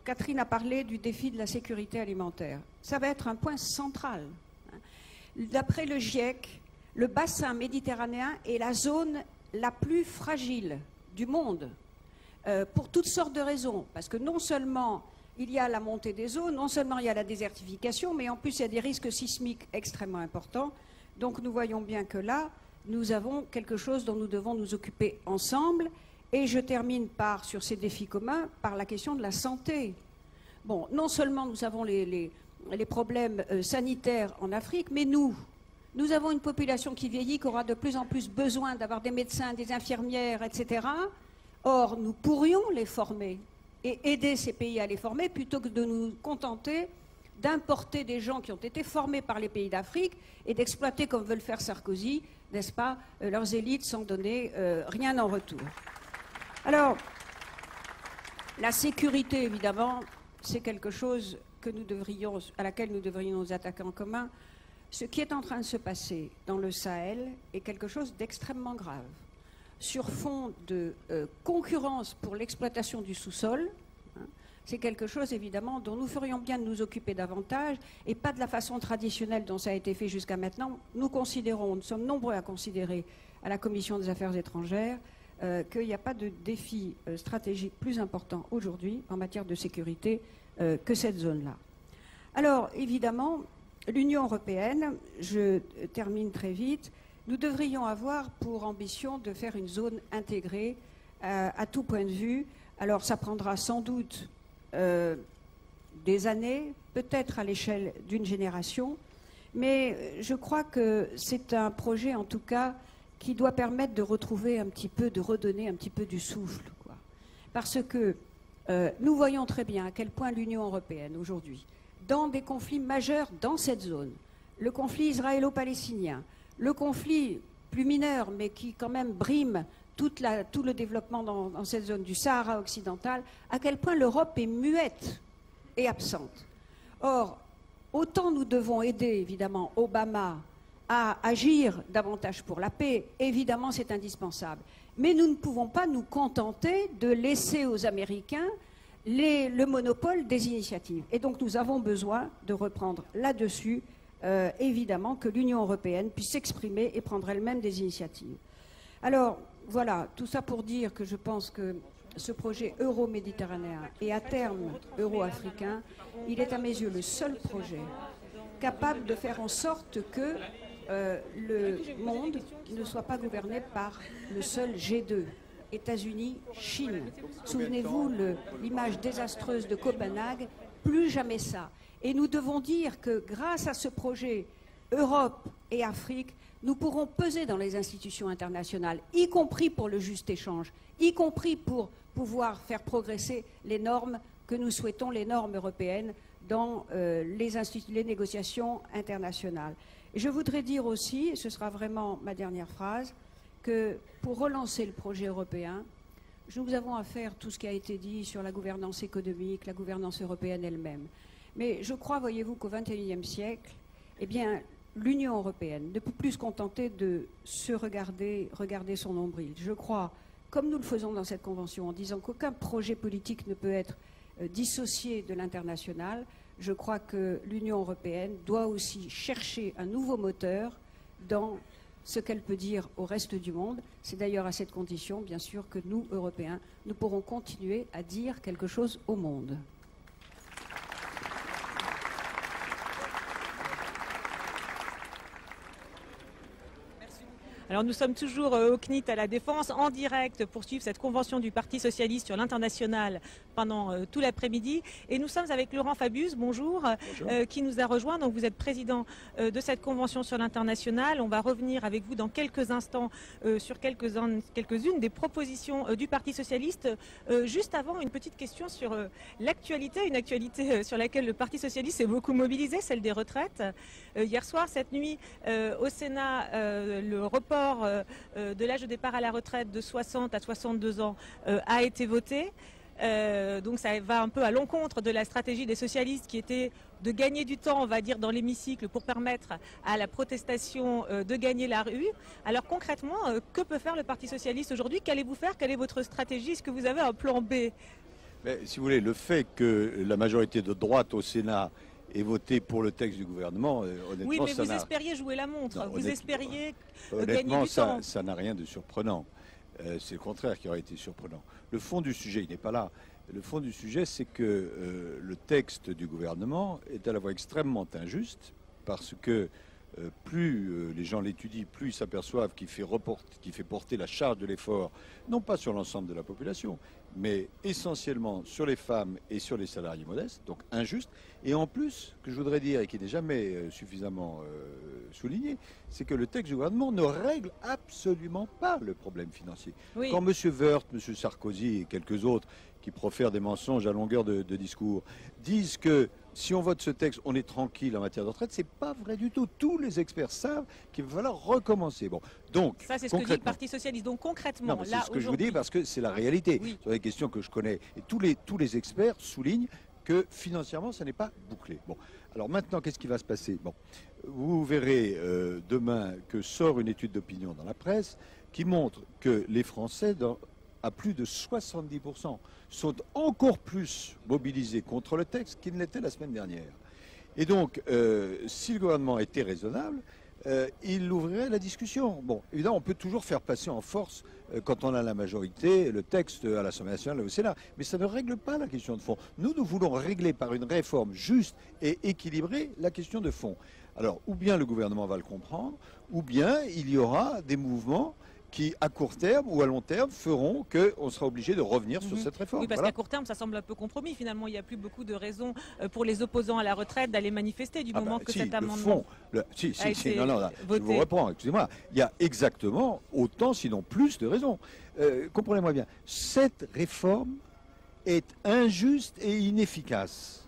Catherine a parlé du défi de la sécurité alimentaire. Ça va être un point central. D'après le GIEC, le bassin méditerranéen est la zone la plus fragile du monde, pour toutes sortes de raisons. Parce que non seulement il y a la montée des eaux, non seulement il y a la désertification, mais en plus il y a des risques sismiques extrêmement importants. Donc nous voyons bien que là, nous avons quelque chose dont nous devons nous occuper ensemble. Et je termine sur ces défis communs, par la question de la santé. Bon, non seulement nous avons les problèmes sanitaires en Afrique, mais nous avons une population qui vieillit, qui aura de plus en plus besoin d'avoir des médecins, des infirmières, etc. Or, nous pourrions les former et aider ces pays à les former plutôt que de nous contenter d'importer des gens qui ont été formés par les pays d'Afrique et d'exploiter, comme veut le faire Sarkozy, n'est-ce pas, leurs élites sans donner rien en retour. Alors, la sécurité, évidemment, c'est quelque chose à laquelle nous devrions nous attaquer en commun. Ce qui est en train de se passer dans le Sahel est quelque chose d'extrêmement grave. Sur fond de concurrence pour l'exploitation du sous-sol, hein, c'est quelque chose, évidemment, dont nous ferions bien de nous occuper davantage, et pas de la façon traditionnelle dont ça a été fait jusqu'à maintenant. Nous sommes nombreux à considérer à la Commission des Affaires étrangères qu'il n'y a pas de défi stratégique plus important aujourd'hui en matière de sécurité que cette zone-là. Alors, évidemment, l'Union européenne, je termine très vite, nous devrions avoir pour ambition de faire une zone intégrée à tout point de vue. Alors, ça prendra sans doute des années, peut-être à l'échelle d'une génération, mais je crois que c'est un projet, en tout cas, qui doit permettre de retrouver de redonner un petit peu du souffle, quoi. Parce que nous voyons très bien à quel point l'Union européenne, aujourd'hui, dans des conflits majeurs dans cette zone, le conflit israélo-palestinien, le conflit plus mineur, mais qui quand même brime tout le développement dans cette zone du Sahara occidental, à quel point l'Europe est muette et absente. Or, autant nous devons aider, évidemment, Obama à agir davantage pour la paix, évidemment c'est indispensable. Mais nous ne pouvons pas nous contenter de laisser aux Américains le monopole des initiatives. Et donc nous avons besoin de reprendre là-dessus, évidemment, que l'Union européenne puisse s'exprimer et prendre elle-même des initiatives. Alors voilà, tout ça pour dire que je pense que ce projet euro-méditerranéen et à terme euro-africain, il est à mes yeux le seul projet capable de faire en sorte que le monde ne soit pas gouverné par le seul G2, États-Unis, Chine. Souvenez-vous l'image désastreuse de Copenhague, plus jamais ça. Et nous devons dire que grâce à ce projet Europe et Afrique, nous pourrons peser dans les institutions internationales, y compris pour le juste échange, y compris pour pouvoir faire progresser les normes que nous souhaitons, les normes européennes, dans les négociations internationales. Et je voudrais dire aussi, et ce sera vraiment ma dernière phrase, que pour relancer le projet européen, nous avons à faire tout ce qui a été dit sur la gouvernance économique, la gouvernance européenne elle-même. Mais je crois, voyez-vous, qu'au XXIe siècle, eh bien, l'Union européenne ne peut plus se contenter de se regarder son nombril. Je crois, comme nous le faisons dans cette convention, en disant qu'aucun projet politique ne peut être dissocié de l'international, je crois que l'Union européenne doit aussi chercher un nouveau moteur dans ce qu'elle peut dire au reste du monde. C'est d'ailleurs à cette condition, bien sûr, que nous, Européens, nous pourrons continuer à dire quelque chose au monde. Alors nous sommes toujours au CNIT à la Défense, en direct, pour suivre cette convention du Parti Socialiste sur l'international pendant tout l'après-midi. Et nous sommes avec Laurent Fabius, bonjour, qui nous a rejoint. Donc vous êtes président de cette convention sur l'international. On va revenir avec vous dans quelques instants sur quelques-unes des propositions du Parti socialiste. Juste avant, une petite question sur l'actualité, une actualité sur laquelle le Parti socialiste s'est beaucoup mobilisé, celle des retraites. Hier soir, cette nuit, au Sénat, le report de l'âge de départ à la retraite de 60 à 62 ans a été voté. Donc ça va un peu à l'encontre de la stratégie des socialistes qui était de gagner du temps, on va dire, dans l'hémicycle pour permettre à la protestation de gagner la rue. Alors concrètement, que peut faire le Parti socialiste aujourd'hui? Qu'allez-vous faire? Quelle est votre stratégie? Est-ce que vous avez un plan B? Mais, si vous voulez, le fait que la majorité de droite au Sénat ait voté pour le texte du gouvernement, honnêtement, oui, mais vous espériez jouer la montre, non, vous espériez honnêtement, gagner du temps. Ça n'a rien de surprenant. C'est le contraire qui aurait été surprenant. Le fond du sujet, il n'est pas là. Le fond du sujet, c'est que le texte du gouvernement est à la fois extrêmement injuste, parce que plus les gens l'étudient, plus ils s'aperçoivent qu'il fait porter la charge de l'effort, non pas sur l'ensemble de la population, mais essentiellement sur les femmes et sur les salariés modestes, donc injuste. Et en plus, ce que je voudrais dire, et qui n'est jamais suffisamment souligné, c'est que le texte du gouvernement ne règle absolument pas le problème financier. Oui. Quand M. Woerth, M. Sarkozy et quelques autres qui profèrent des mensonges à longueur de discours disent que si on vote ce texte, on est tranquille en matière de retraite, c'est pas vrai du tout. Tous les experts savent qu'il va falloir recommencer. Bon, donc ça, c'est ce que dit le Parti socialiste. Donc concrètement, c'est ce que je vous dis parce que c'est la réalité. Oui. Sur les questions que je connais, et tous les experts soulignent que financièrement, ça n'est pas bouclé. Bon, alors maintenant, qu'est-ce qui va se passer? Bon, vous verrez demain que sort une étude d'opinion dans la presse qui montre que les Français, à plus de 70%, sont encore plus mobilisés contre le texte qu'ils ne l'étaient la semaine dernière. Et donc, si le gouvernement était raisonnable, il ouvrirait la discussion. Bon, évidemment, on peut toujours faire passer en force, quand on a la majorité, le texte à l'Assemblée nationale et au Sénat. Mais ça ne règle pas la question de fond. Nous voulons régler par une réforme juste et équilibrée la question de fond. Alors, ou bien le gouvernement va le comprendre, ou bien il y aura des mouvements qui, à court terme ou à long terme, feront qu'on sera obligé de revenir sur cette réforme. Oui, parce qu'à court terme, ça semble un peu compromis. Finalement, il n'y a plus beaucoup de raisons pour les opposants à la retraite d'aller manifester du moment que cet amendement non, je vous reprends, excusez-moi. Il y a exactement autant, sinon plus, de raisons. Comprenez-moi bien, cette réforme est injuste et inefficace.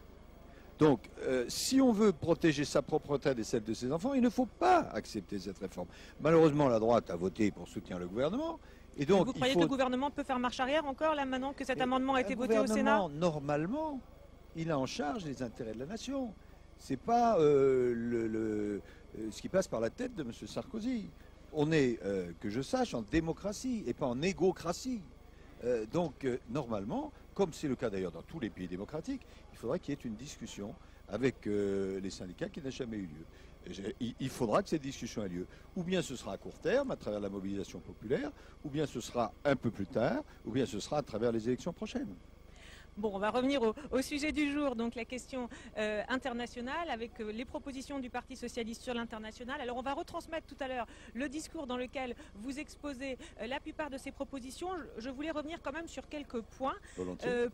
Donc, si on veut protéger sa propre retraite et celle de ses enfants, il ne faut pas accepter cette réforme. Malheureusement, la droite a voté pour soutenir le gouvernement. Et donc, vous croyez que le gouvernement peut faire marche arrière encore, là, maintenant que cet amendement a été voté au Sénat? Normalement, il a en charge les intérêts de la nation. Ce n'est pas ce qui passe par la tête de M. Sarkozy. On est, que je sache, en démocratie et pas en égocratie. Donc, normalement, comme c'est le cas d'ailleurs dans tous les pays démocratiques, il faudra qu'il y ait une discussion avec les syndicats qui n'a jamais eu lieu. Il faudra que cette discussion ait lieu. Ou bien ce sera à court terme, à travers la mobilisation populaire, ou bien ce sera un peu plus tard, ou bien ce sera à travers les élections prochaines. Bon, on va revenir au sujet du jour, donc la question internationale avec les propositions du Parti socialiste sur l'international. Alors on va retransmettre tout à l'heure le discours dans lequel vous exposez la plupart de ces propositions. Je voulais revenir quand même sur quelques points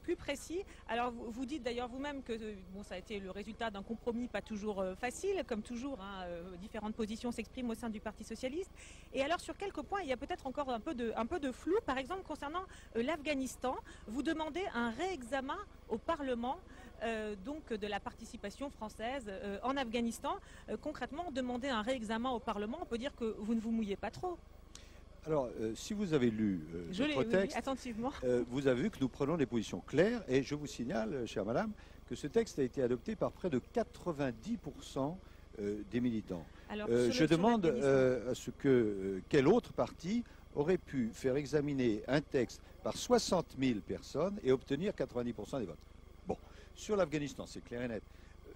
plus précis. Alors vous dites d'ailleurs vous-même que bon, ça a été le résultat d'un compromis pas toujours facile, comme toujours, hein, différentes positions s'expriment au sein du Parti socialiste. Et alors sur quelques points, il y a peut-être encore un peu de flou. Par exemple, concernant l'Afghanistan, vous demandez un réexamen au Parlement donc de la participation française en Afghanistan. Concrètement, demander un réexamen au Parlement, on peut dire que vous ne vous mouillez pas trop. Alors, si vous avez lu notre texte, attentivement. Vous avez vu que nous prenons des positions claires et je vous signale, chère madame, que ce texte a été adopté par près de 90% des militants. Alors, je demande à ce que quel autre parti aurait pu faire examiner un texte par 60 000 personnes et obtenir 90% des votes. Bon, sur l'Afghanistan, c'est clair et net.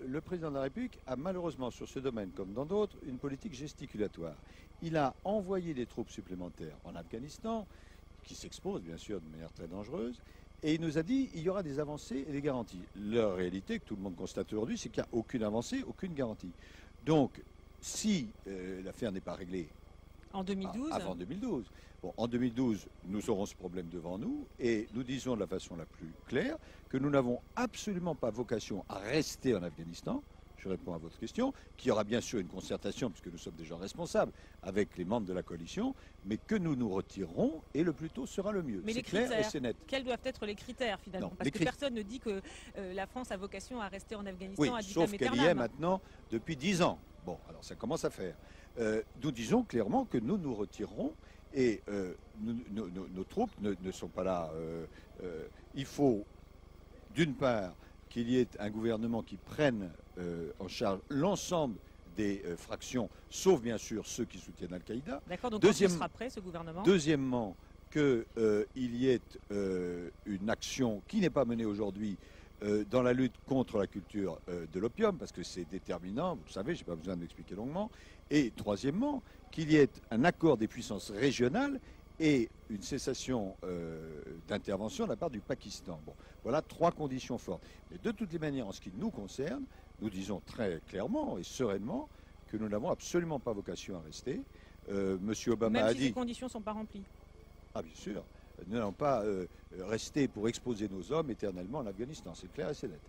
Le président de la République a malheureusement, sur ce domaine comme dans d'autres, une politique gesticulatoire. Il a envoyé des troupes supplémentaires en Afghanistan, qui s'exposent bien sûr de manière très dangereuse, et il nous a dit qu'il y aura des avancées et des garanties. La réalité que tout le monde constate aujourd'hui, c'est qu'il n'y a aucune avancée, aucune garantie. Donc, si l'affaire n'est pas réglée En 2012 Avant 2012. Bon, en 2012, nous aurons ce problème devant nous et nous disons de la façon la plus claire que nous n'avons absolument pas vocation à rester en Afghanistan. Je réponds à votre question, qu'il y aura bien sûr une concertation, puisque nous sommes des gens responsables, avec les membres de la coalition, mais que nous nous retirerons et le plus tôt sera le mieux. Mais c'est les clair et critères, c'est net. quels doivent être les critères finalement? Non, Parce que personne ne dit que la France a vocation à rester en Afghanistan Oui, à vitam sauf qu'elle y est aeternam. maintenant depuis 10 ans. Bon, alors ça commence à faire. Nous disons clairement que nous nous retirerons et nos troupes ne sont pas là. Il faut, d'une part, qu'il y ait un gouvernement qui prenne en charge l'ensemble des fractions, sauf bien sûr ceux qui soutiennent Al-Qaïda. D'accord, donc quand il sera prêt, ce gouvernement? Deuxièmement, qu'il y ait une action qui n'est pas menée aujourd'hui dans la lutte contre la culture de l'opium, parce que c'est déterminant, vous le savez, je n'ai pas besoin de l'expliquer longuement. Et troisièmement, qu'il y ait un accord des puissances régionales et une cessation d'intervention de la part du Pakistan. Bon, voilà 3 conditions fortes. Mais de toutes les manières, en ce qui nous concerne, nous disons très clairement et sereinement que nous n'avons absolument pas vocation à rester. Monsieur Obama Même a si dit... ces conditions ne sont pas remplies. Ah bien sûr, nous n'allons pas rester pour exposer nos hommes éternellement en Afghanistan, c'est clair et c'est net.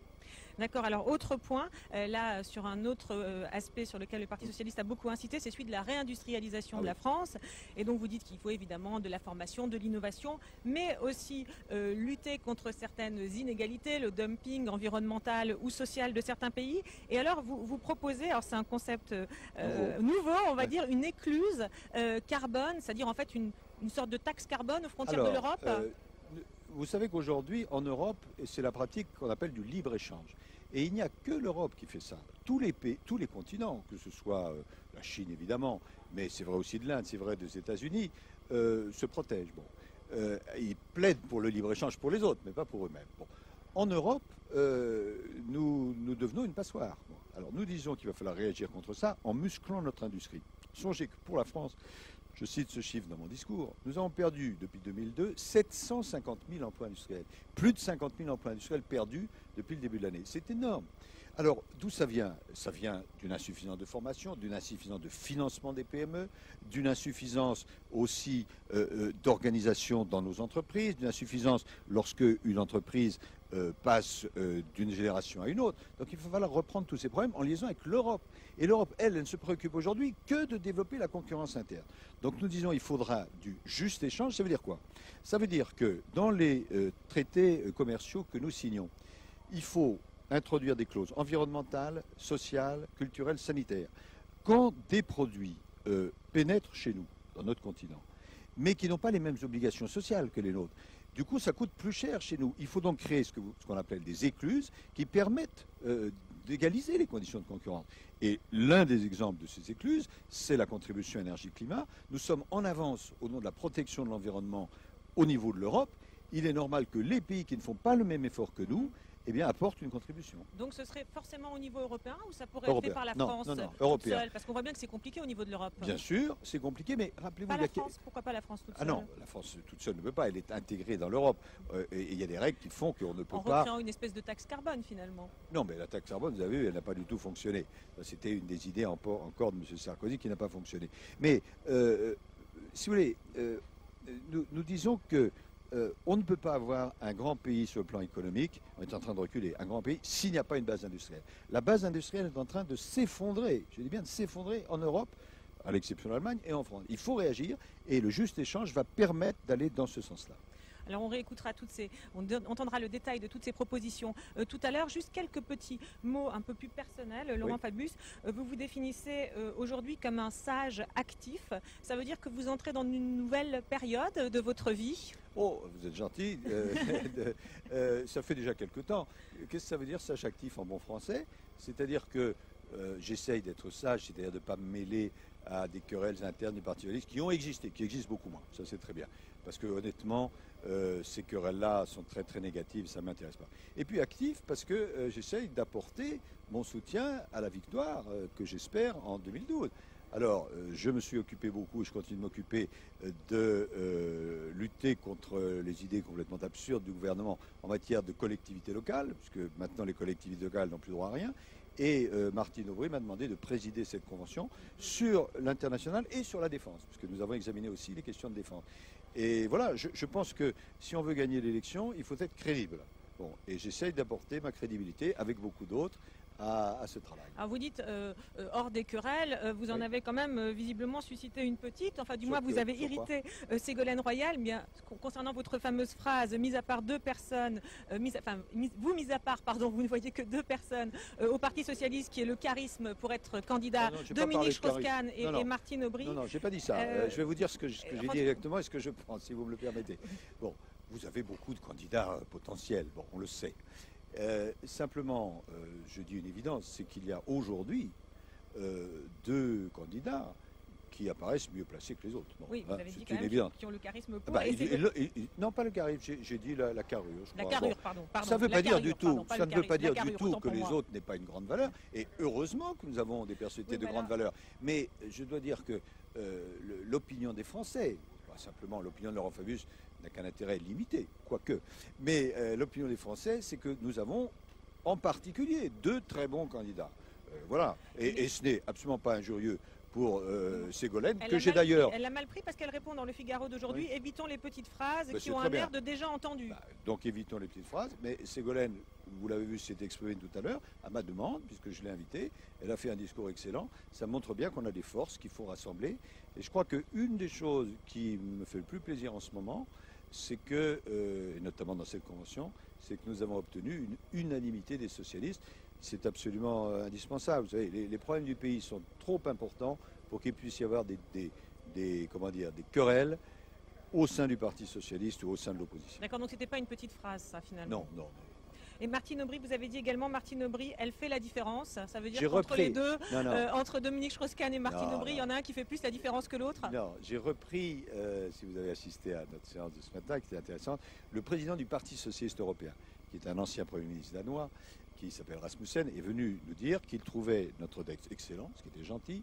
D'accord, alors autre point, là sur un autre aspect sur lequel le Parti Socialiste a beaucoup incité, c'est celui de la réindustrialisation de la France. Et donc vous dites qu'il faut évidemment de la formation, de l'innovation, mais aussi lutter contre certaines inégalités, le dumping environnemental ou social de certains pays. Et alors vous proposez, alors c'est un concept nouveau, on va dire, une écluse carbone, c'est-à-dire en fait une sorte de taxe carbone aux frontières de l'Europe. Vous savez qu'aujourd'hui, en Europe, c'est la pratique qu'on appelle du libre-échange. Et il n'y a que l'Europe qui fait ça. Tous les pays, tous les continents, que ce soit la Chine évidemment, mais c'est vrai aussi de l'Inde, c'est vrai des États-Unis, se protègent. Bon. Ils plaident pour le libre-échange pour les autres, mais pas pour eux-mêmes. Bon. En Europe, nous devenons une passoire. Bon. Alors nous disons qu'il va falloir réagir contre ça en musclant notre industrie. Songez que pour la France, je cite ce chiffre dans mon discours, nous avons perdu depuis 2002 750 000 emplois industriels. Plus de 50 000 emplois industriels perdus depuis le début de l'année. C'est énorme. Alors, d'où ça vient? Ça vient d'une insuffisance de formation, d'une insuffisance de financement des PME, d'une insuffisance aussi d'organisation dans nos entreprises, d'une insuffisance lorsque une entreprise passe d'une génération à une autre. Donc il va falloir reprendre tous ces problèmes en liaison avec l'Europe. Et l'Europe, elle ne se préoccupe aujourd'hui que de développer la concurrence interne. Donc nous disons qu'il faudra du juste échange. Ça veut dire quoi? Ça veut dire que dans les traités commerciaux que nous signons, il faut introduire des clauses environnementales, sociales, culturelles, sanitaires. Quand des produits pénètrent chez nous, dans notre continent, mais qui n'ont pas les mêmes obligations sociales que les nôtres, du coup, ça coûte plus cher chez nous. Il faut donc créer ce qu'on appelle des écluses qui permettent d'égaliser les conditions de concurrence. Et l'un des exemples de ces écluses, c'est la contribution énergie-climat. Nous sommes en avance au nom de la protection de l'environnement au niveau de l'Europe. Il est normal que les pays qui ne font pas le même effort que nous, eh bien, apportent une contribution. Donc ce serait forcément au niveau européen ou ça pourrait être fait par la France européen. seule? Parce qu'on voit bien que c'est compliqué au niveau de l'Europe. Bien sûr, c'est compliqué, mais rappelez-vous... Pas la France, pourquoi pas la France toute seule? Ah non, la France toute seule ne peut pas, elle est intégrée dans l'Europe. Et il y a des règles qui font qu'on ne peut pas... En recréant une espèce de taxe carbone finalement. Non, mais la taxe carbone, vous avez vu, elle n'a pas du tout fonctionné. C'était une des idées encore de M. Sarkozy qui n'a pas fonctionné. Mais, si vous voulez, nous disons que on ne peut pas avoir un grand pays sur le plan économique, on est en train de reculer, un grand pays, s'il n'y a pas une base industrielle. La base industrielle est en train de s'effondrer, je dis bien de s'effondrer en Europe, à l'exception de l'Allemagne et en France. Il faut réagir et le juste échange va permettre d'aller dans ce sens-là. Alors on réécoutera on entendra le détail de toutes ces propositions tout à l'heure. Juste quelques petits mots un peu plus personnels. Laurent Fabius, vous vous définissez aujourd'hui comme un sage actif. Ça veut dire que vous entrez dans une nouvelle période de votre vie? Oh, vous êtes gentil. Ça fait déjà quelque temps. Qu'est-ce que ça veut dire sage actif en bon français? C'est-à-dire que j'essaye d'être sage, c'est-à-dire de ne pas me mêler à des querelles internes du Parti socialiste qui ont existé, qui existent beaucoup moins. Ça, c'est très bien. Parce que honnêtement, ces querelles-là sont très très négatives, ça ne m'intéresse pas. Et puis actif parce que j'essaye d'apporter mon soutien à la victoire que j'espère en 2012. Alors, je me suis occupé beaucoup, et je continue de m'occuper, de lutter contre les idées complètement absurdes du gouvernement en matière de collectivités locales, puisque maintenant les collectivités locales n'ont plus droit à rien. Et Martine Aubry m'a demandé de présider cette convention sur l'international et sur la défense, puisque nous avons examiné aussi les questions de défense. Et voilà, je pense que si on veut gagner l'élection, il faut être crédible. Bon, et j'essaye d'apporter ma crédibilité avec beaucoup d'autres à ce travail. Alors vous dites, hors des querelles, vous en avez quand même visiblement suscité une petite, enfin du moins vous avez irrité Ségolène Royal, bien, concernant votre fameuse phrase, mis à part deux personnes, mis à part, pardon, vous ne voyez que deux personnes au Parti Socialiste, qui est le charisme pour être candidat, Dominique Strauss-Kahn et Martine Aubry. Non, j'ai pas dit ça. Je vais vous dire ce que j'ai dit exactement et ce que je pense, si vous me le permettez. Bon, vous avez beaucoup de candidats potentiels, bon, on le sait. Simplement, je dis une évidence, c'est qu'il y a aujourd'hui deux candidats qui apparaissent mieux placés que les autres. Bon, oui, vous avez dit c'est quand une évidence. Qui ont le charisme pour... non, pas le charisme, j'ai dit la carrure. Je crois. La carrure, pardon. Ça ne veut pas dire du tout, ça ne veut pas dire du tout que les autres n'aient pas une grande valeur. Et heureusement que nous avons des personnalités de grande valeur. Mais je dois dire que l'opinion des Français, pas simplement l'opinion de Laurent Fabius, n'a qu'un intérêt limité, quoique. Mais l'opinion des Français, c'est que nous avons en particulier deux très bons candidats. Voilà. Et ce n'est absolument pas injurieux pour Ségolène, que j'ai d'ailleurs... Elle l'a mal pris parce qu'elle répond dans le Figaro d'aujourd'hui, oui. Évitons les petites phrases qui ont un air de déjà entendu. Donc évitons les petites phrases, mais Ségolène, vous l'avez vu, s'est exprimée tout à l'heure, à ma demande, puisque je l'ai invitée, elle a fait un discours excellent, ça montre bien qu'on a des forces qu'il faut rassembler, et je crois qu'une des choses qui me fait le plus plaisir en ce moment, c'est que, et notamment dans cette convention, c'est que nous avons obtenu une unanimité des socialistes. C'est absolument indispensable. Vous savez, les problèmes du pays sont trop importants pour qu'il puisse y avoir des querelles au sein du Parti socialiste ou au sein de l'opposition. D'accord, donc c'était pas une petite phrase, ça, finalement. Non. Et Martine Aubry, vous avez dit également, Martine Aubry, elle fait la différence. Ça veut dire qu'entre les deux, entre Dominique Strauss-Kahn et Martine Aubry, il y en a un qui fait plus la différence que l'autre? Non, j'ai repris, si vous avez assisté à notre séance de ce matin, qui était intéressante, le président du Parti socialiste européen, qui est un ancien Premier ministre danois, qui s'appelle Rasmussen, est venu nous dire qu'il trouvait notre texte excellent, ce qui était gentil,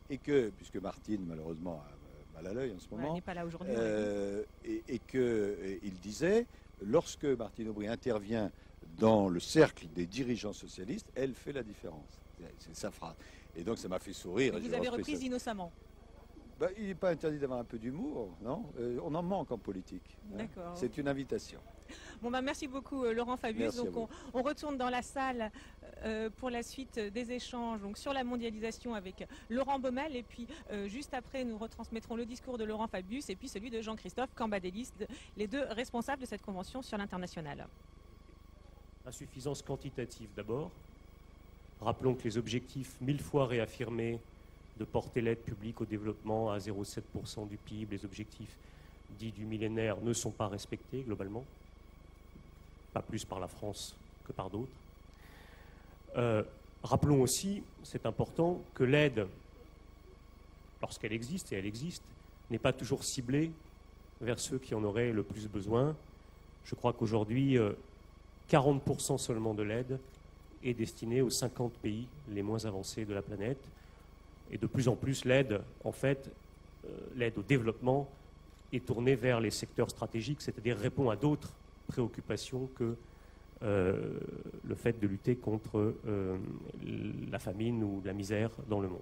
et que, puisque Martine, malheureusement, a mal à l'œil en ce moment, elle n'est pas là aujourd'hui, et qu'il disait, lorsque Martine Aubry intervient dans le cercle des dirigeants socialistes, elle fait la différence. C'est sa phrase. Et donc ça m'a fait sourire. Et vous avez repris innocemment. Il n'est pas interdit d'avoir un peu d'humour, non? On en manque en politique. D'accord. C'est une invitation. Bon, merci beaucoup Laurent Fabius. Donc on retourne dans la salle pour la suite des échanges donc, sur la mondialisation avec Laurent Baumel. Et puis juste après, nous retransmettrons le discours de Laurent Fabius et puis celui de Jean-Christophe Cambadélis, les deux responsables de cette convention sur l'international. Insuffisance quantitative d'abord. Rappelons que les objectifs 1000 fois réaffirmés de porter l'aide publique au développement à 0,7% du PIB, les objectifs dits du millénaire ne sont pas respectés globalement, pas plus par la France que par d'autres. Rappelons aussi, c'est important, que l'aide, lorsqu'elle existe, et elle existe, n'est pas toujours ciblée vers ceux qui en auraient le plus besoin. Je crois qu'aujourd'hui, 40% seulement de l'aide est destinée aux 50 pays les moins avancés de la planète. Et de plus en plus, l'aide, en fait, l'aide au développement est tournée vers les secteurs stratégiques, c'est-à-dire répond à d'autres préoccupations que le fait de lutter contre la famine ou la misère dans le monde.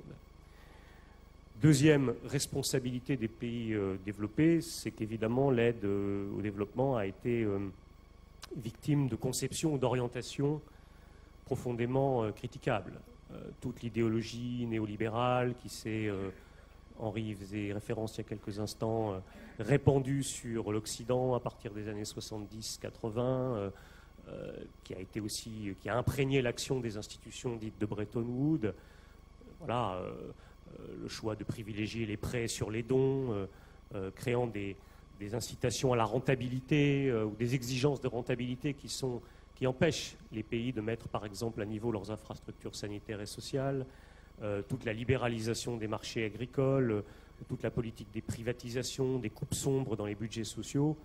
Deuxième responsabilité des pays développés, c'est qu'évidemment l'aide au développement a été victime de conceptions ou d'orientations profondément critiquables. Toute l'idéologie néolibérale qui s'est, Henri faisait référence il y a quelques instants, répandue sur l'Occident à partir des années 70-80, qui a été aussi, qui a imprégné l'action des institutions dites de Bretton Woods. Voilà, le choix de privilégier les prêts sur les dons, créant des incitations à la rentabilité ou des exigences de rentabilité qui empêchent les pays de mettre, par exemple, à niveau leurs infrastructures sanitaires et sociales, toute la libéralisation des marchés agricoles, toute la politique des privatisations, des coupes sombres dans les budgets sociaux.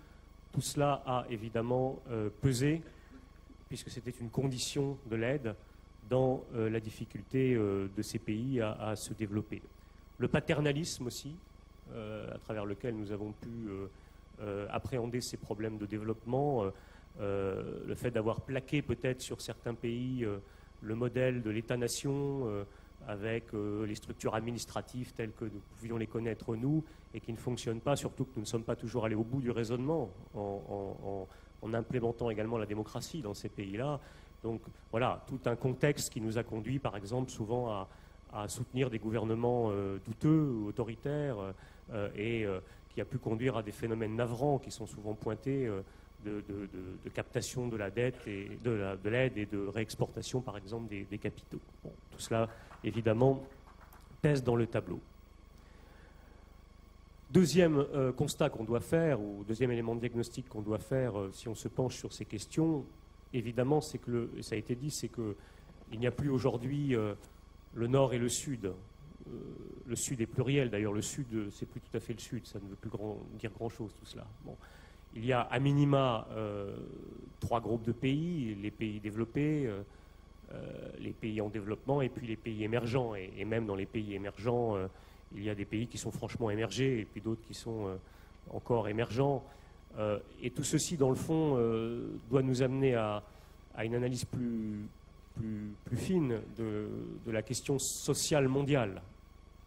Tout cela a évidemment pesé, puisque c'était une condition de l'aide dans la difficulté de ces pays à se développer. le paternalisme aussi, à travers lequel nous avons pu appréhender ces problèmes de développement, le fait d'avoir plaqué peut-être sur certains pays le modèle de l'État-nation avec les structures administratives telles que nous pouvions les connaître nous et qui ne fonctionnent pas, surtout que nous ne sommes pas toujours allés au bout du raisonnement en implémentant également la démocratie dans ces pays-là. Donc voilà, tout un contexte qui nous a conduit par exemple souvent à soutenir des gouvernements douteux ou autoritaires et qui a pu conduire à des phénomènes navrants qui sont souvent pointés de captation de la dette et de l'aide et de réexportation par exemple des capitaux. Bon, tout cela évidemment pèse dans le tableau. Deuxième constat qu'on doit faire, ou deuxième élément de diagnostic qu'on doit faire si on se penche sur ces questions, évidemment, c'est que, ça a été dit, c'est qu'il n'y a plus aujourd'hui le nord et le sud. Le sud est pluriel, d'ailleurs le sud, c'est plus tout à fait le sud, ça ne veut plus dire grand-chose tout cela. Bon. Il y a à minima 3 groupes de pays, les pays développés, les pays en développement et puis les pays émergents. Et même dans les pays émergents, il y a des pays qui sont franchement émergés et puis d'autres qui sont encore émergents. Et tout ceci, dans le fond, doit nous amener à une analyse plus fine de la question sociale mondiale.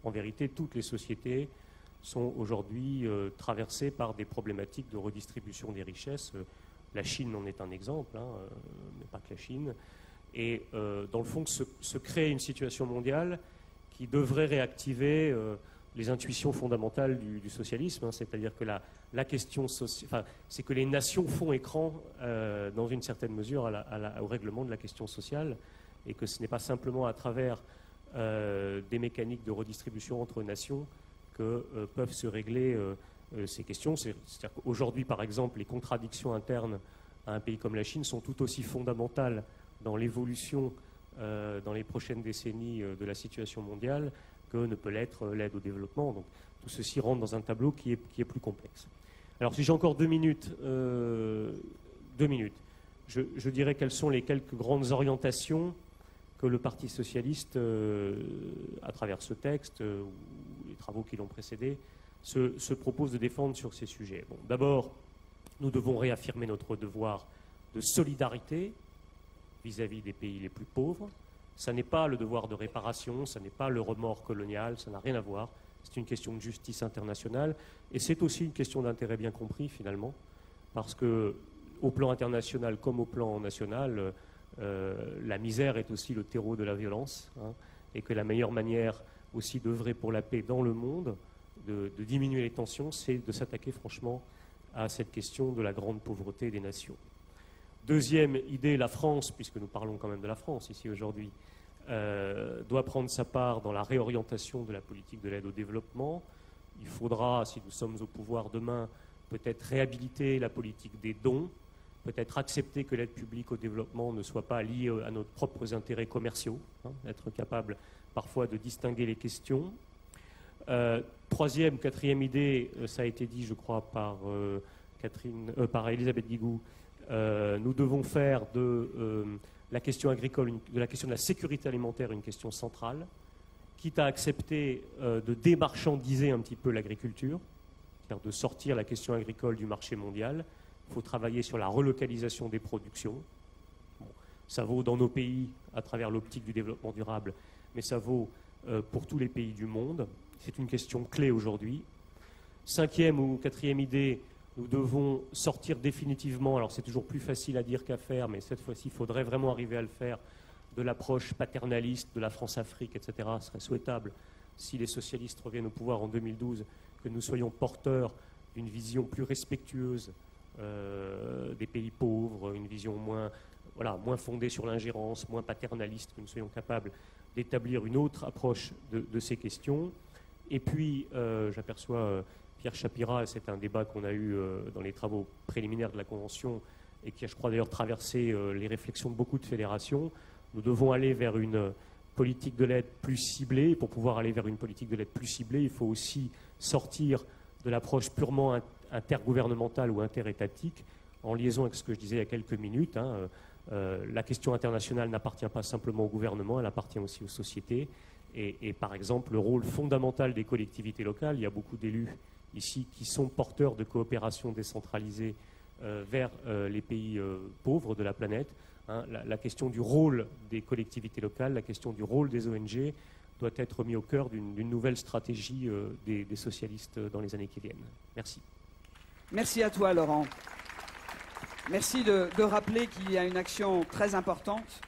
En vérité, toutes les sociétés sont aujourd'hui traversées par des problématiques de redistribution des richesses. La Chine en est un exemple, mais pas que la Chine. Et dans le fond, se crée une situation mondiale qui devrait réactiver les intuitions fondamentales du socialisme, c'est-à-dire que la question sociale, c'est que les nations font écran dans une certaine mesure au règlement de la question sociale, et que ce n'est pas simplement à travers des mécaniques de redistribution entre nations que peuvent se régler ces questions. C'est-à-dire qu'aujourd'hui, par exemple, les contradictions internes à un pays comme la Chine sont tout aussi fondamentales dans l'évolution dans les prochaines décennies de la situation mondiale que ne peut l'être l'aide au développement. Donc tout ceci rentre dans un tableau qui est plus complexe. Alors si j'ai encore 2 minutes, je dirais quelles sont les quelques grandes orientations que le Parti socialiste, à travers ce texte ou les travaux qui l'ont précédé, se propose de défendre sur ces sujets. Bon, d'abord, nous devons réaffirmer notre devoir de solidarité vis-à-vis des pays les plus pauvres. Ça n'est pas le devoir de réparation, ça n'est pas le remords colonial, ça n'a rien à voir. C'est une question de justice internationale et c'est aussi une question d'intérêt bien compris finalement, parce que au plan international comme au plan national, la misère est aussi le terreau de la violence, et que la meilleure manière aussi d'œuvrer pour la paix dans le monde, de diminuer les tensions, c'est de s'attaquer franchement à cette question de la grande pauvreté des nations. Deuxième idée, la France, puisque nous parlons quand même de la France ici aujourd'hui, doit prendre sa part dans la réorientation de la politique de l'aide au développement. Il faudra, si nous sommes au pouvoir demain, peut-être réhabiliter la politique des dons, peut-être accepter que l'aide publique au développement ne soit pas liée à nos propres intérêts commerciaux, être capable parfois de distinguer les questions. Troisième, quatrième idée, ça a été dit, je crois, par Elisabeth Guigou, nous devons faire de la question agricole, de la question de la sécurité alimentaire une question centrale, quitte à accepter de démarchandiser un petit peu l'agriculture, c'est-à-dire de sortir la question agricole du marché mondial. Il faut travailler sur la relocalisation des productions. Bon, ça vaut dans nos pays à travers l'optique du développement durable, mais ça vaut pour tous les pays du monde. C'est une question clé aujourd'hui. Cinquième ou quatrième idée, nous devons sortir définitivement, alors c'est toujours plus facile à dire qu'à faire, mais cette fois-ci, il faudrait vraiment arriver à le faire, de l'approche paternaliste de la France-Afrique, etc. Ce serait souhaitable, si les socialistes reviennent au pouvoir en 2012, que nous soyons porteurs d'une vision plus respectueuse des pays pauvres, une vision moins fondée sur l'ingérence, moins paternaliste, que nous soyons capables d'établir une autre approche de ces questions. Et puis, j'aperçois Pierre Chapira, et c'est un débat qu'on a eu dans les travaux préliminaires de la Convention et qui a, je crois d'ailleurs, traversé les réflexions de beaucoup de fédérations. Nous devons aller vers une politique de l'aide plus ciblée. Pour pouvoir aller vers une politique de l'aide plus ciblée, il faut aussi sortir de l'approche purement intergouvernementale ou interétatique, en liaison avec ce que je disais il y a quelques minutes. La question internationale n'appartient pas simplement au gouvernement, elle appartient aussi aux sociétés. Et par exemple, le rôle fondamental des collectivités locales, il y a beaucoup d'élus ici qui sont porteurs de coopération décentralisée vers les pays pauvres de la planète. Hein, la question du rôle des collectivités locales, la question du rôle des ONG doit être mis au cœur d'une nouvelle stratégie des socialistes dans les années qui viennent. Merci. Merci à toi, Laurent. Merci de rappeler qu'il y a une action très importante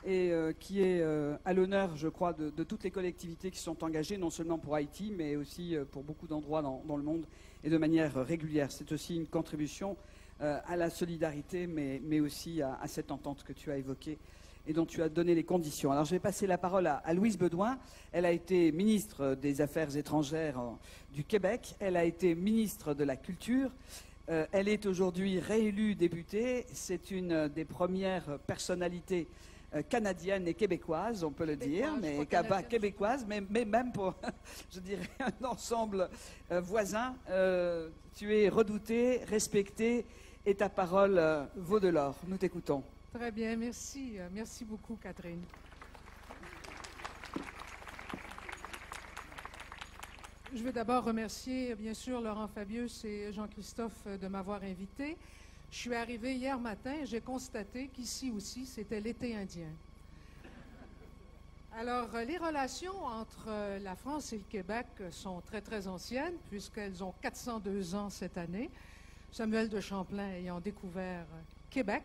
et qui est à l'honneur, je crois, de toutes les collectivités qui sont engagées, non seulement pour Haïti, mais aussi pour beaucoup d'endroits dans le monde et de manière régulière. C'est aussi une contribution à la solidarité, mais aussi à cette entente que tu as évoquée et dont tu as donné les conditions. Alors je vais passer la parole à Louise Bedoin. Elle a été ministre des Affaires étrangères du Québec. Elle a été ministre de la Culture. Elle est aujourd'hui réélue députée. C'est une des premières personnalités canadiennes et québécoises, on peut le dire, mais pas québécoise, mais même pour, je dirais, un ensemble voisin. Tu es redoutée, respectée, et ta parole vaut de l'or. Nous t'écoutons. Très bien, merci. Merci beaucoup, Catherine. Je veux d'abord remercier, bien sûr, Laurent Fabius et Jean-Christophe de m'avoir invité. Je suis arrivée hier matin et j'ai constaté qu'ici aussi, c'était l'été indien. Alors, les relations entre la France et le Québec sont très, très anciennes, puisqu'elles ont 402 ans cette année. Samuel de Champlain ayant découvert Québec,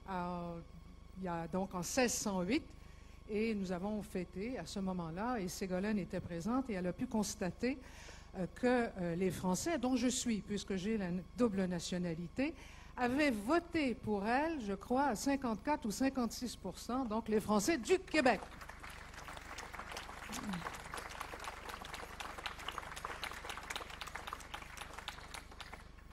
il y a donc en 1608, et nous avons fêté à ce moment-là, et Ségolène était présente, et elle a pu constater que les Français, dont je suis, puisque j'ai la double nationalité, avaient voté pour elle, je crois, à 54 ou 56%, donc les Français du Québec.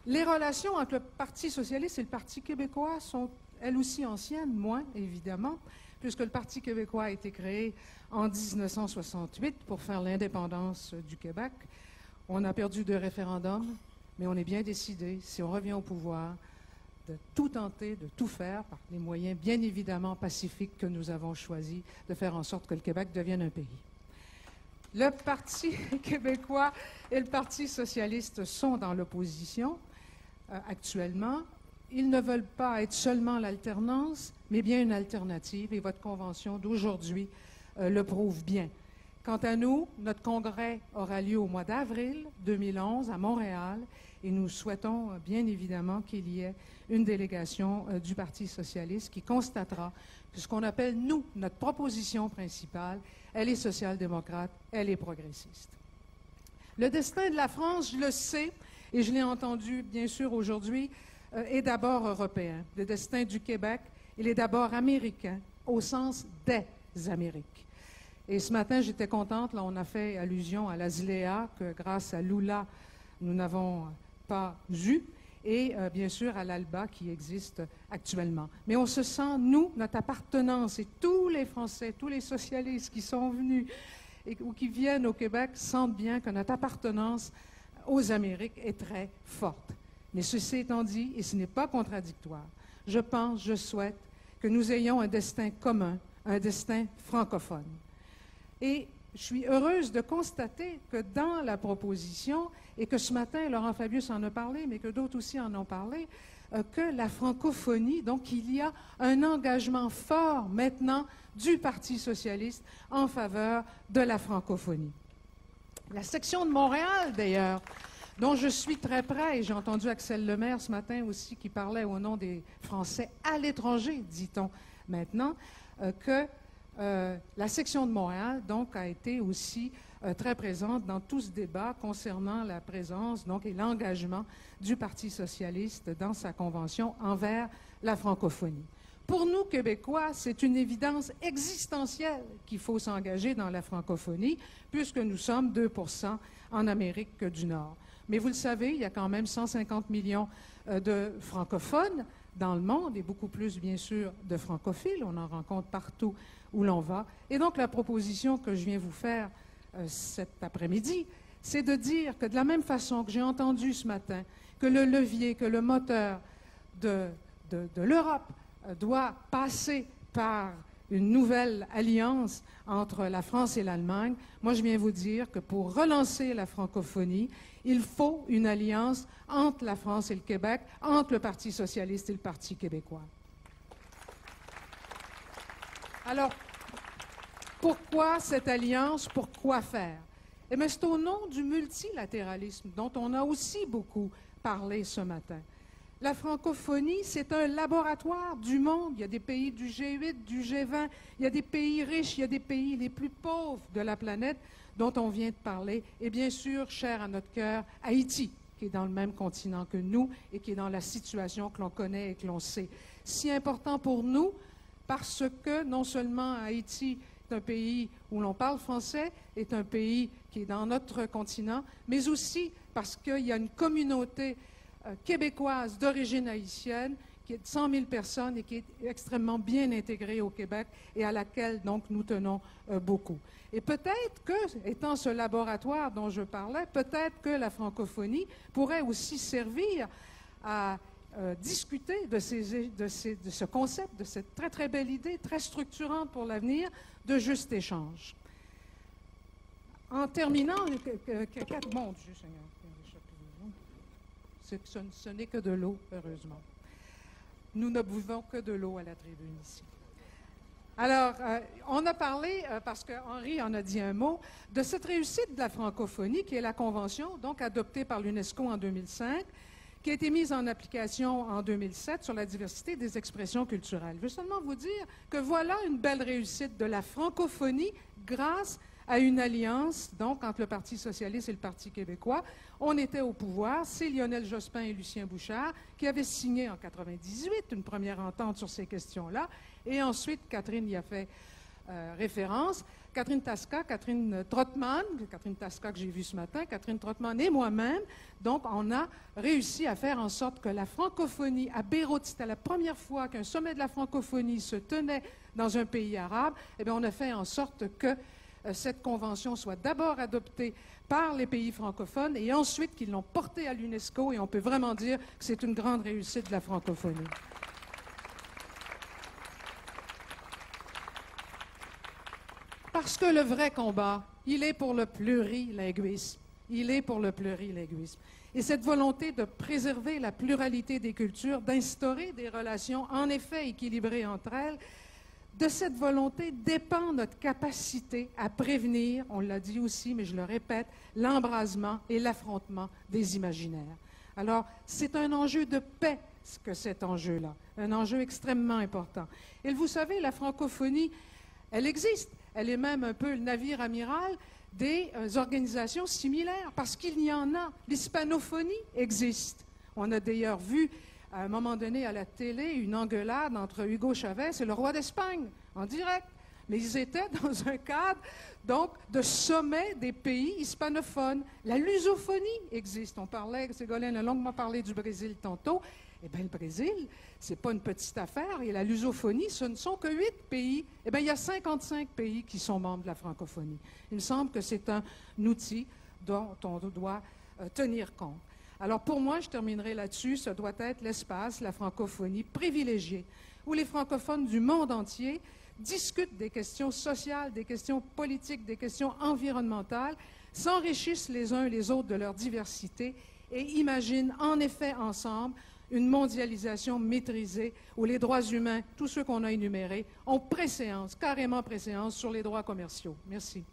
Les relations entre le Parti socialiste et le Parti québécois sont elles aussi anciennes, moins évidemment, puisque le Parti québécois a été créé en 1968 pour faire l'indépendance du Québec. On a perdu 2 référendums, mais on est bien décidé, si on revient au pouvoir, de tout tenter, de tout faire, par les moyens bien évidemment pacifiques que nous avons choisis, de faire en sorte que le Québec devienne un pays. Le Parti québécois et le Parti socialiste sont dans l'opposition actuellement. Ils ne veulent pas être seulement l'alternance, mais bien une alternative, et votre convention d'aujourd'hui le prouve bien. Quant à nous, notre congrès aura lieu au mois d'avril 2011 à Montréal, et nous souhaitons bien évidemment qu'il y ait une délégation du Parti socialiste qui constatera que ce qu'on appelle, nous, notre proposition principale, elle est social-démocrate, elle est progressiste. Le destin de la France, je le sais, et je l'ai entendu bien sûr aujourd'hui, est d'abord européen. Le destin du Québec, il est d'abord américain, au sens des Amériques. Et ce matin, j'étais contente, là, on a fait allusion à la ZLEA, que grâce à Lula, nous n'avons pas eu, et bien sûr à l'ALBA qui existe actuellement. Mais on se sent, nous, notre appartenance, et tous les Français, tous les socialistes qui sont venus ou qui viennent au Québec sentent bien que notre appartenance aux Amériques est très forte. Mais ceci étant dit, et ce n'est pas contradictoire, je pense, je souhaite que nous ayons un destin commun, un destin francophone. Et je suis heureuse de constater que dans la proposition, et que ce matin, Laurent Fabius en a parlé, mais que d'autres aussi en ont parlé, que la francophonie, donc il y a un engagement fort maintenant du Parti socialiste en faveur de la francophonie. La section de Montréal, d'ailleurs, dont je suis très près, et j'ai entendu Axel Lemaire ce matin aussi qui parlait au nom des Français à l'étranger, dit-on maintenant, que la section de Montréal, donc, a été aussi très présente dans tout ce débat concernant la présence, donc, et l'engagement du Parti socialiste dans sa convention envers la francophonie. Pour nous, Québécois, c'est une évidence existentielle qu'il faut s'engager dans la francophonie, puisque nous sommes 2% en Amérique du Nord. Mais vous le savez, il y a quand même 150 millions de francophones dans le monde, et beaucoup plus, bien sûr, de francophiles. On en rencontre partout où l'on va. Et donc, la proposition que je viens vous faire cet après-midi, c'est de dire que de la même façon que j'ai entendu ce matin que le levier, que le moteur de l'Europe doit passer par une nouvelle alliance entre la France et l'Allemagne. Moi, je viens vous dire que pour relancer la francophonie, il faut une alliance entre la France et le Québec, entre le Parti socialiste et le Parti québécois. Alors, pourquoi cette alliance? Pourquoi faire? Eh bien, c'est au nom du multilatéralisme dont on a aussi beaucoup parlé ce matin. La francophonie, c'est un laboratoire du monde. Il y a des pays du G8, du G20, il y a des pays riches, il y a des pays les plus pauvres de la planète dont on vient de parler. Et bien sûr, cher à notre cœur, Haïti, qui est dans le même continent que nous et qui est dans la situation que l'on connaît et que l'on sait. Si important pour nous, parce que non seulement Haïti est un pays où l'on parle français, est un pays qui est dans notre continent, mais aussi parce qu'il y a une communauté québécoise d'origine haïtienne qui est de 100 000 personnes et qui est extrêmement bien intégrée au Québec et à laquelle donc nous tenons beaucoup. Et peut-être que, étant ce laboratoire dont je parlais, peut-être que la francophonie pourrait aussi servir à discuter de ce concept, de cette très très belle idée, très structurante pour l'avenir, de juste échange. En terminant, mon Dieu Seigneur, ce n'est que de l'eau, heureusement. Nous ne buvons que de l'eau à la tribune ici. Alors, on a parlé, parce qu'Henri en a dit un mot, de cette réussite de la francophonie, qui est la convention, donc adoptée par l'UNESCO en 2005, qui a été mise en application en 2007 sur la diversité des expressions culturelles. Je veux seulement vous dire que voilà une belle réussite de la francophonie grâce à une alliance, donc, entre le Parti socialiste et le Parti québécois. On était au pouvoir, c'est Lionel Jospin et Lucien Bouchard qui avaient signé en 1998 une première entente sur ces questions-là, et ensuite, Catherine y a fait référence. Catherine Tasca, Catherine Trottmann que j'ai vue ce matin, Catherine Trottmann et moi-même, donc on a réussi à faire en sorte que la francophonie à Beyrouth, c'était la première fois qu'un sommet de la francophonie se tenait dans un pays arabe, et bien on a fait en sorte que cette convention soit d'abord adoptée par les pays francophones et ensuite qu'ils l'ont portée à l'UNESCO, et on peut vraiment dire que c'est une grande réussite de la francophonie. Parce que le vrai combat, il est pour le plurilinguisme. Il est pour le plurilinguisme. Et cette volonté de préserver la pluralité des cultures, d'instaurer des relations en effet équilibrées entre elles, de cette volonté dépend notre capacité à prévenir, on l'a dit aussi, mais je le répète, l'embrasement et l'affrontement des imaginaires. Alors, c'est un enjeu de paix, que cet enjeu-là, un enjeu extrêmement important. Et vous savez, la francophonie, elle existe. Elle est même un peu le navire amiral des organisations similaires, parce qu'il y en a. L'hispanophonie existe. On a d'ailleurs vu à un moment donné à la télé une engueulade entre Hugo Chavez et le roi d'Espagne, en direct. Mais ils étaient dans un cadre, donc, de sommet des pays hispanophones. La lusophonie existe. On parlait, Ségolène a longuement parlé du Brésil tantôt. Eh bien, le Brésil, c'est pas une petite affaire. Et la lusophonie, ce ne sont que 8 pays. Eh bien, il y a 55 pays qui sont membres de la francophonie. Il me semble que c'est un outil dont on doit tenir compte. Alors, pour moi, je terminerai là-dessus, ce doit être l'espace, la francophonie privilégiée, où les francophones du monde entier discutent des questions sociales, des questions politiques, des questions environnementales, s'enrichissent les uns et les autres de leur diversité et imaginent en effet ensemble une mondialisation maîtrisée où les droits humains, tous ceux qu'on a énumérés, ont préséance, carrément préséance sur les droits commerciaux. Merci.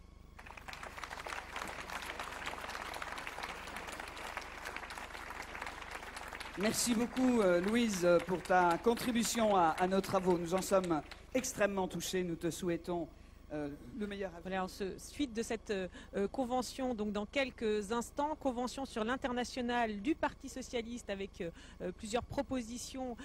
Merci beaucoup, Louise, pour ta contribution à nos travaux. Nous en sommes extrêmement touchés. Nous te souhaitons le meilleur avenir. Voilà, suite de cette convention, donc dans quelques instants, convention sur l'international du Parti socialiste avec plusieurs propositions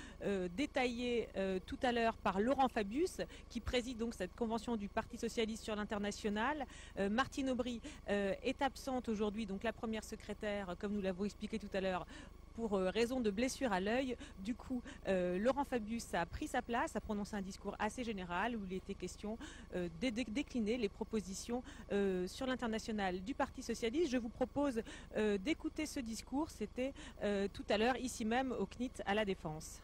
détaillées tout à l'heure par Laurent Fabius, qui préside donc cette convention du Parti socialiste sur l'international. Martine Aubry est absente aujourd'hui, donc la première secrétaire, comme nous l'avons expliqué tout à l'heure, pour raison de blessure à l'œil. Du coup, Laurent Fabius a pris sa place, a prononcé un discours assez général où il était question de décliner les propositions sur l'international du Parti socialiste. Je vous propose d'écouter ce discours. C'était tout à l'heure, ici même, au CNIT à la Défense.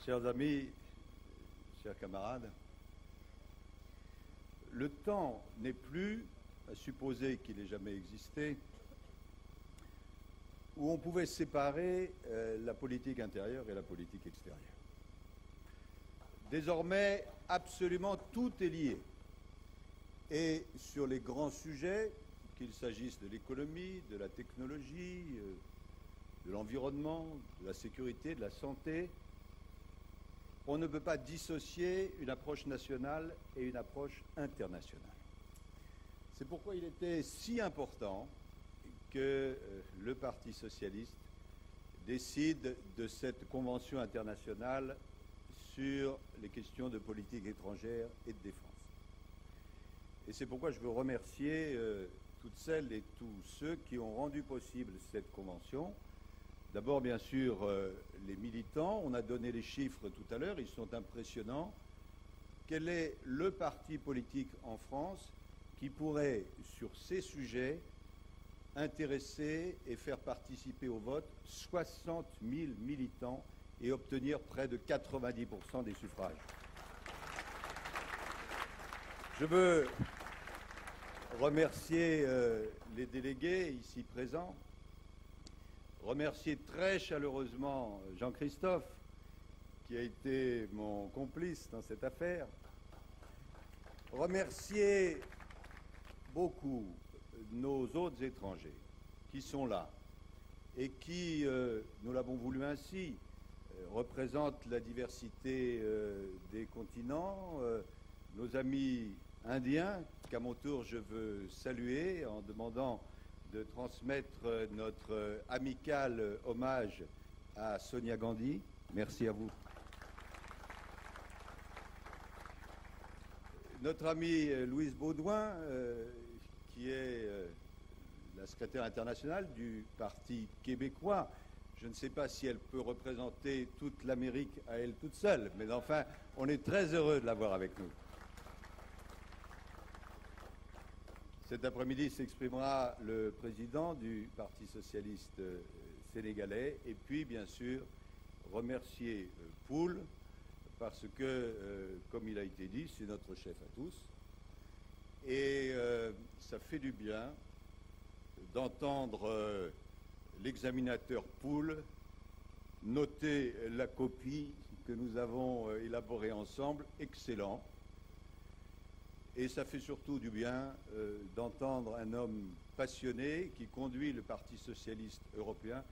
Chers amis, chers camarades, le temps n'est plus, à supposer qu'il ait jamais existé, où on pouvait séparer la politique intérieure et la politique extérieure. Désormais, absolument tout est lié. Et sur les grands sujets, qu'il s'agisse de l'économie, de la technologie, de l'environnement, de la sécurité, de la santé, on ne peut pas dissocier une approche nationale et une approche internationale. C'est pourquoi il était si important que le Parti socialiste décide de cette convention internationale sur les questions de politique étrangère et de défense. Et c'est pourquoi je veux remercier toutes celles et tous ceux qui ont rendu possible cette convention. D'abord, bien sûr, les militants. On a donné les chiffres tout à l'heure, ils sont impressionnants. Quel est le parti politique en France qui pourrait, sur ces sujets, intéresser et faire participer au vote 60 000 militants et obtenir près de 90% des suffrages? Je veux remercier les délégués ici présents, remercier très chaleureusement Jean-Christophe, qui a été mon complice dans cette affaire, remercier beaucoup nos autres étrangers qui sont là et qui, nous l'avons voulu ainsi, représentent la diversité des continents, nos amis indiens, qu'à mon tour je veux saluer en demandant de transmettre notre amical hommage à Sonia Gandhi. Merci à vous. Notre amie Louise Baudouin, qui est la secrétaire internationale du Parti québécois. Je ne sais pas si elle peut représenter toute l'Amérique à elle toute seule, mais enfin, on est très heureux de l'avoir avec nous. Cet après-midi s'exprimera le président du Parti socialiste sénégalais et puis, bien sûr, remercier Poul parce que, comme il a été dit, c'est notre chef à tous. Et ça fait du bien d'entendre l'examinateur Poul noter la copie que nous avons élaborée ensemble. Excellent. Et ça fait surtout du bien d'entendre un homme passionné qui conduit le Parti socialiste européen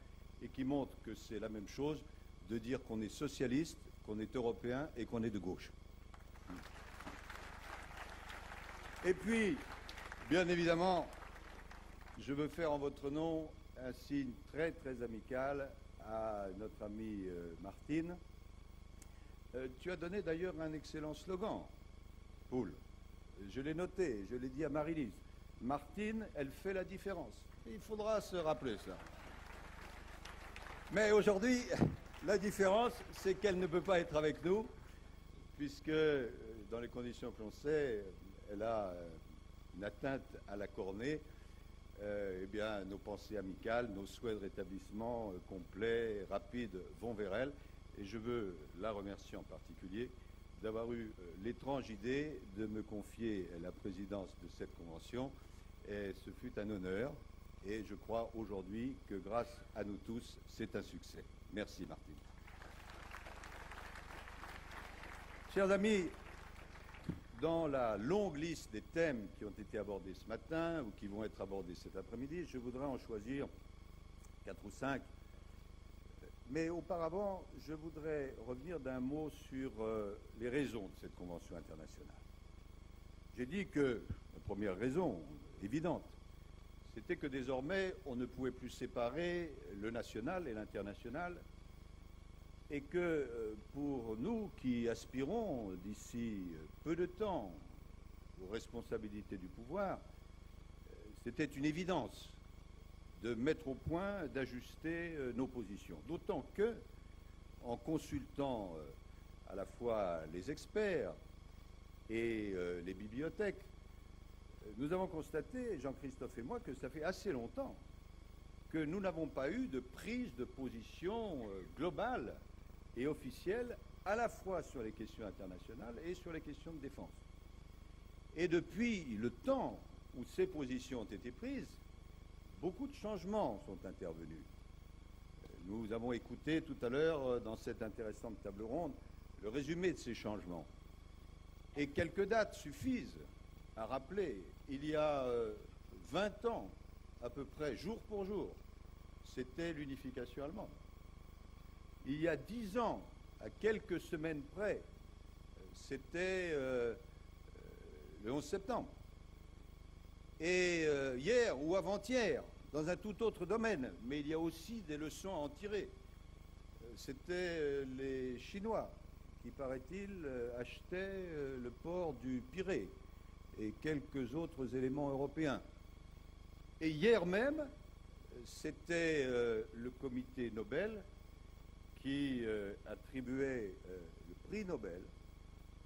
et qui montre que c'est la même chose de dire qu'on est socialiste, qu'on est européen et qu'on est de gauche. Et puis, bien évidemment, je veux faire en votre nom un signe très très amical à notre amie Martine. Tu as donné d'ailleurs un excellent slogan, Poul. Je l'ai noté, je l'ai dit à Marie-Lise. Martine, elle fait la différence. Il faudra se rappeler ça. Mais aujourd'hui, la différence, c'est qu'elle ne peut pas être avec nous, puisque dans les conditions que l'on sait, elle a une atteinte à la cornée. Eh bien, nos pensées amicales, nos souhaits de rétablissement complet, rapide, vont vers elle. Et je veux la remercier en particulier d'avoir eu l'étrange idée de me confier la présidence de cette convention. Et ce fut un honneur. Et je crois aujourd'hui que grâce à nous tous, c'est un succès. Merci Martine. Chers amis, dans la longue liste des thèmes qui ont été abordés ce matin ou qui vont être abordés cet après-midi, je voudrais en choisir 4 ou 5. Mais auparavant, je voudrais revenir d'un mot sur les raisons de cette convention internationale. J'ai dit que la première raison, évidente, c'était que désormais, on ne pouvait plus séparer le national et l'international et que pour nous qui aspirons d'ici peu de temps aux responsabilités du pouvoir, c'était une évidence de mettre au point, d'ajuster nos positions. D'autant que, en consultant à la fois les experts et les bibliothèques, nous avons constaté, Jean-Christophe et moi, que ça fait assez longtemps que nous n'avons pas eu de prise de position globale et officielle à la fois sur les questions internationales et sur les questions de défense. Et depuis le temps où ces positions ont été prises, beaucoup de changements sont intervenus. Nous avons écouté tout à l'heure, dans cette intéressante table ronde, le résumé de ces changements. Et quelques dates suffisent à rappeler. Il y a 20 ans, à peu près, jour pour jour, c'était l'unification allemande. Il y a 10 ans, à quelques semaines près, c'était le 11 septembre. Et hier ou avant-hier, dans un tout autre domaine, mais il y a aussi des leçons à en tirer, c'était les Chinois qui, paraît-il, achetaient le port du Pirée et quelques autres éléments européens. Et hier même, c'était le comité Nobel qui attribuait le prix Nobel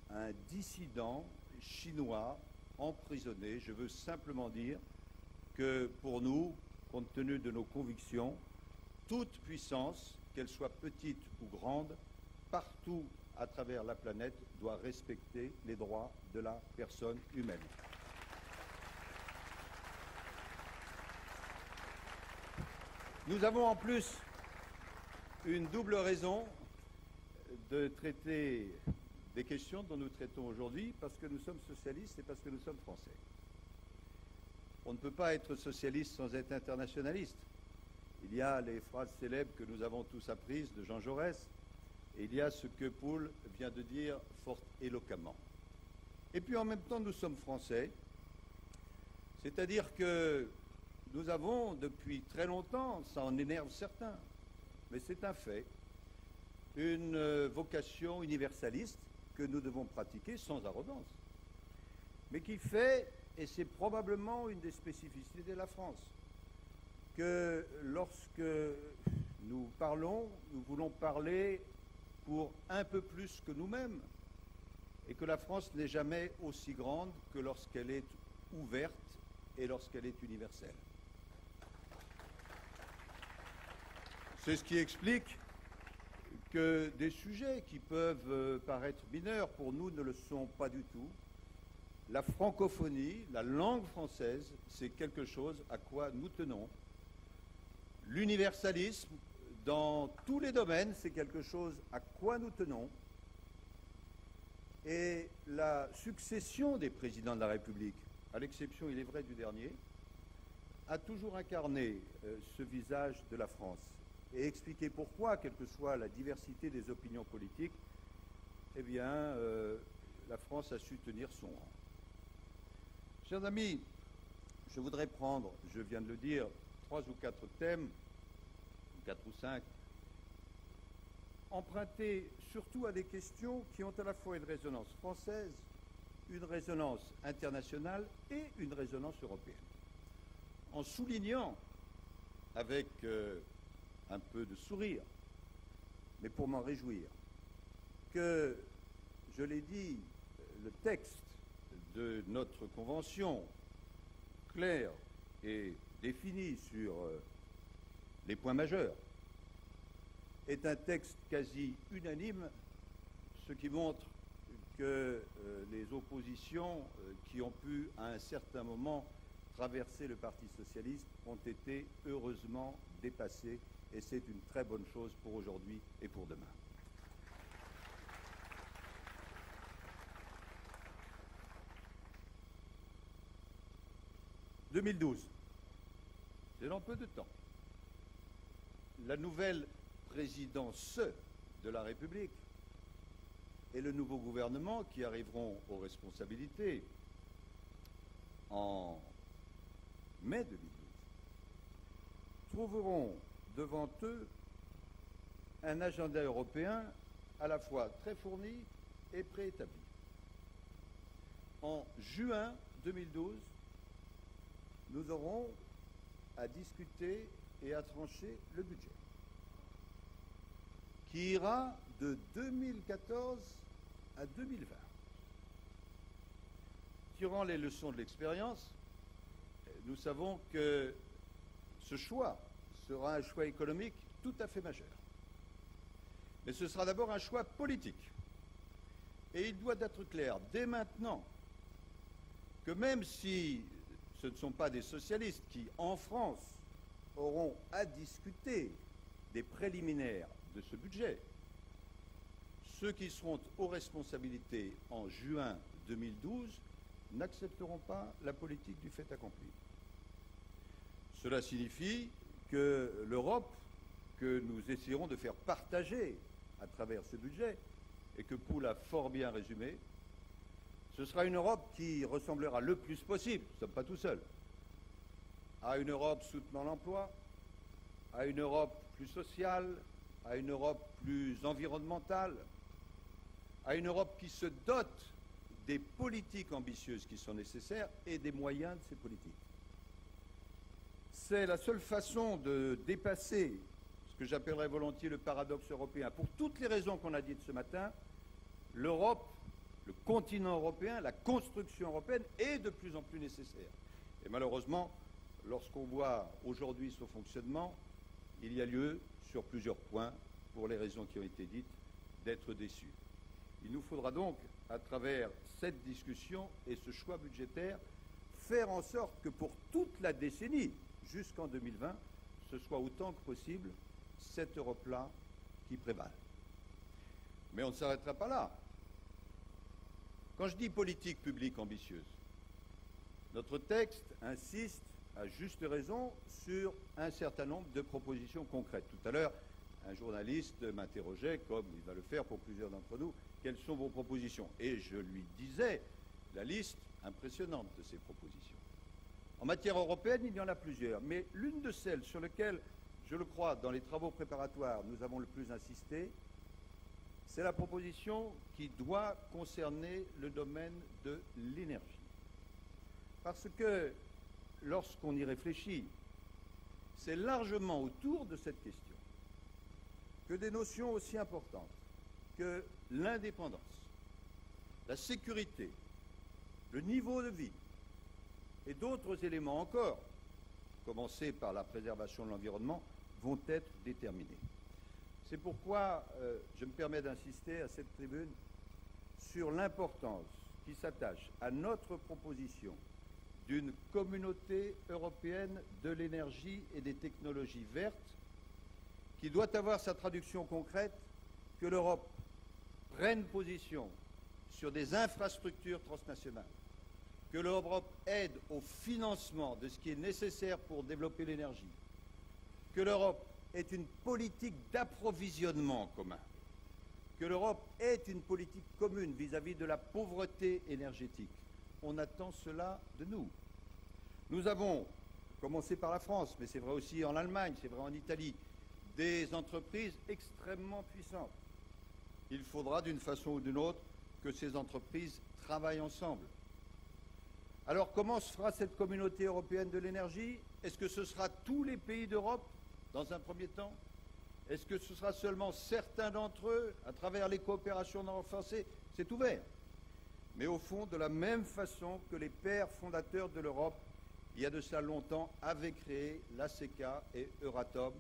à un dissident chinois emprisonné. Je veux simplement dire que pour nous, compte tenu de nos convictions, toute puissance, qu'elle soit petite ou grande, partout à travers la planète, doit respecter les droits de la personne humaine. Nous avons en plus une double raison de traiter des questions dont nous traitons aujourd'hui, parce que nous sommes socialistes et parce que nous sommes français. On ne peut pas être socialiste sans être internationaliste. Il y a les phrases célèbres que nous avons tous apprises de Jean Jaurès, et il y a ce que Paul vient de dire fort éloquemment. Et puis en même temps, nous sommes français, c'est-à-dire que nous avons depuis très longtemps, ça en énerve certains, mais c'est un fait, une vocation universaliste que nous devons pratiquer sans arrogance, mais qui fait, et c'est probablement une des spécificités de la France, que lorsque nous parlons, nous voulons parler pour un peu plus que nous-mêmes, et que la France n'est jamais aussi grande que lorsqu'elle est ouverte et lorsqu'elle est universelle. C'est ce qui explique que des sujets qui peuvent paraître mineurs, pour nous ne le sont pas du tout. La francophonie, la langue française, c'est quelque chose à quoi nous tenons. L'universalisme, dans tous les domaines, c'est quelque chose à quoi nous tenons. Et la succession des présidents de la République, à l'exception, il est vrai, du dernier, a toujours incarné ce visage de la France et expliqué pourquoi, quelle que soit la diversité des opinions politiques, eh bien, la France a su tenir son rang. Chers amis, je voudrais prendre, je viens de le dire, 3 ou 4 thèmes, 4 ou 5, empruntés surtout à des questions qui ont à la fois une résonance française, une résonance internationale et une résonance européenne. En soulignant, avec un peu de sourire, mais pour m'en réjouir, que, je l'ai dit, le texte de notre convention, clair et défini sur les points majeurs, est un texte quasi unanime, ce qui montre que les oppositions qui ont pu, à un certain moment, traverser le Parti socialiste ont été heureusement dépassées, et c'est une très bonne chose pour aujourd'hui et pour demain. « 2012, c'est dans peu de temps. La nouvelle présidence de la République et le nouveau gouvernement qui arriveront aux responsabilités en mai 2012 trouveront devant eux un agenda européen à la fois très fourni et préétabli. En juin 2012, nous aurons à discuter et à trancher le budget, qui ira de 2014 à 2020. Tirant les leçons de l'expérience, nous savons que ce choix sera un choix économique tout à fait majeur. Mais ce sera d'abord un choix politique. Et il doit être clair dès maintenant que même si ce ne sont pas des socialistes qui, en France, auront à discuter des préliminaires de ce budget, ceux qui seront aux responsabilités en juin 2012 n'accepteront pas la politique du fait accompli. Cela signifie que l'Europe que nous essaierons de faire partager à travers ce budget, et que Poul a fort bien résumé, ce sera une Europe qui ressemblera le plus possible, nous ne sommes pas tout seuls, à une Europe soutenant l'emploi, à une Europe plus sociale, à une Europe plus environnementale, à une Europe qui se dote des politiques ambitieuses qui sont nécessaires et des moyens de ces politiques. C'est la seule façon de dépasser ce que j'appellerais volontiers le paradoxe européen. Pour toutes les raisons qu'on a dites ce matin, l'Europe, le continent européen, la construction européenne est de plus en plus nécessaire. Et malheureusement, lorsqu'on voit aujourd'hui son fonctionnement, il y a lieu, sur plusieurs points, pour les raisons qui ont été dites, d'être déçu. Il nous faudra donc, à travers cette discussion et ce choix budgétaire, faire en sorte que pour toute la décennie, jusqu'en 2020, ce soit autant que possible cette Europe-là qui prévale. Mais on ne s'arrêtera pas là. Quand je dis politique publique ambitieuse, notre texte insiste, à juste raison, sur un certain nombre de propositions concrètes. Tout à l'heure, un journaliste m'interrogeait, comme il va le faire pour plusieurs d'entre nous, quelles sont vos propositions? Et je lui disais la liste impressionnante de ces propositions. En matière européenne, il y en a plusieurs, mais l'une de celles sur lesquelles, je le crois, dans les travaux préparatoires, nous avons le plus insisté, c'est la proposition qui doit concerner le domaine de l'énergie. Parce que, lorsqu'on y réfléchit, c'est largement autour de cette question que des notions aussi importantes que l'indépendance, la sécurité, le niveau de vie et d'autres éléments encore, commencer par la préservation de l'environnement, vont être déterminés. C'est pourquoi je me permets d'insister à cette tribune sur l'importance qui s'attache à notre proposition d'une communauté européenne de l'énergie et des technologies vertes qui doit avoir sa traduction concrète, que l'Europe prenne position sur des infrastructures transnationales, que l'Europe aide au financement de ce qui est nécessaire pour développer l'énergie, que l'Europe ait une politique d'approvisionnement commun, que l'Europe ait une politique commune vis-à-vis de la pauvreté énergétique. On attend cela de nous. Nous avons commencé par la France, mais c'est vrai aussi en Allemagne, c'est vrai en Italie, des entreprises extrêmement puissantes. Il faudra d'une façon ou d'une autre que ces entreprises travaillent ensemble. Alors comment se fera cette communauté européenne de l'énergie? Est-ce que ce sera tous les pays d'Europe dans un premier temps? Est-ce que ce sera seulement certains d'entre eux à travers les coopérations renforcées? C'est ouvert. Mais au fond, de la même façon que les pères fondateurs de l'Europe, il y a de cela longtemps, avaient créé l'ACK et Euratom,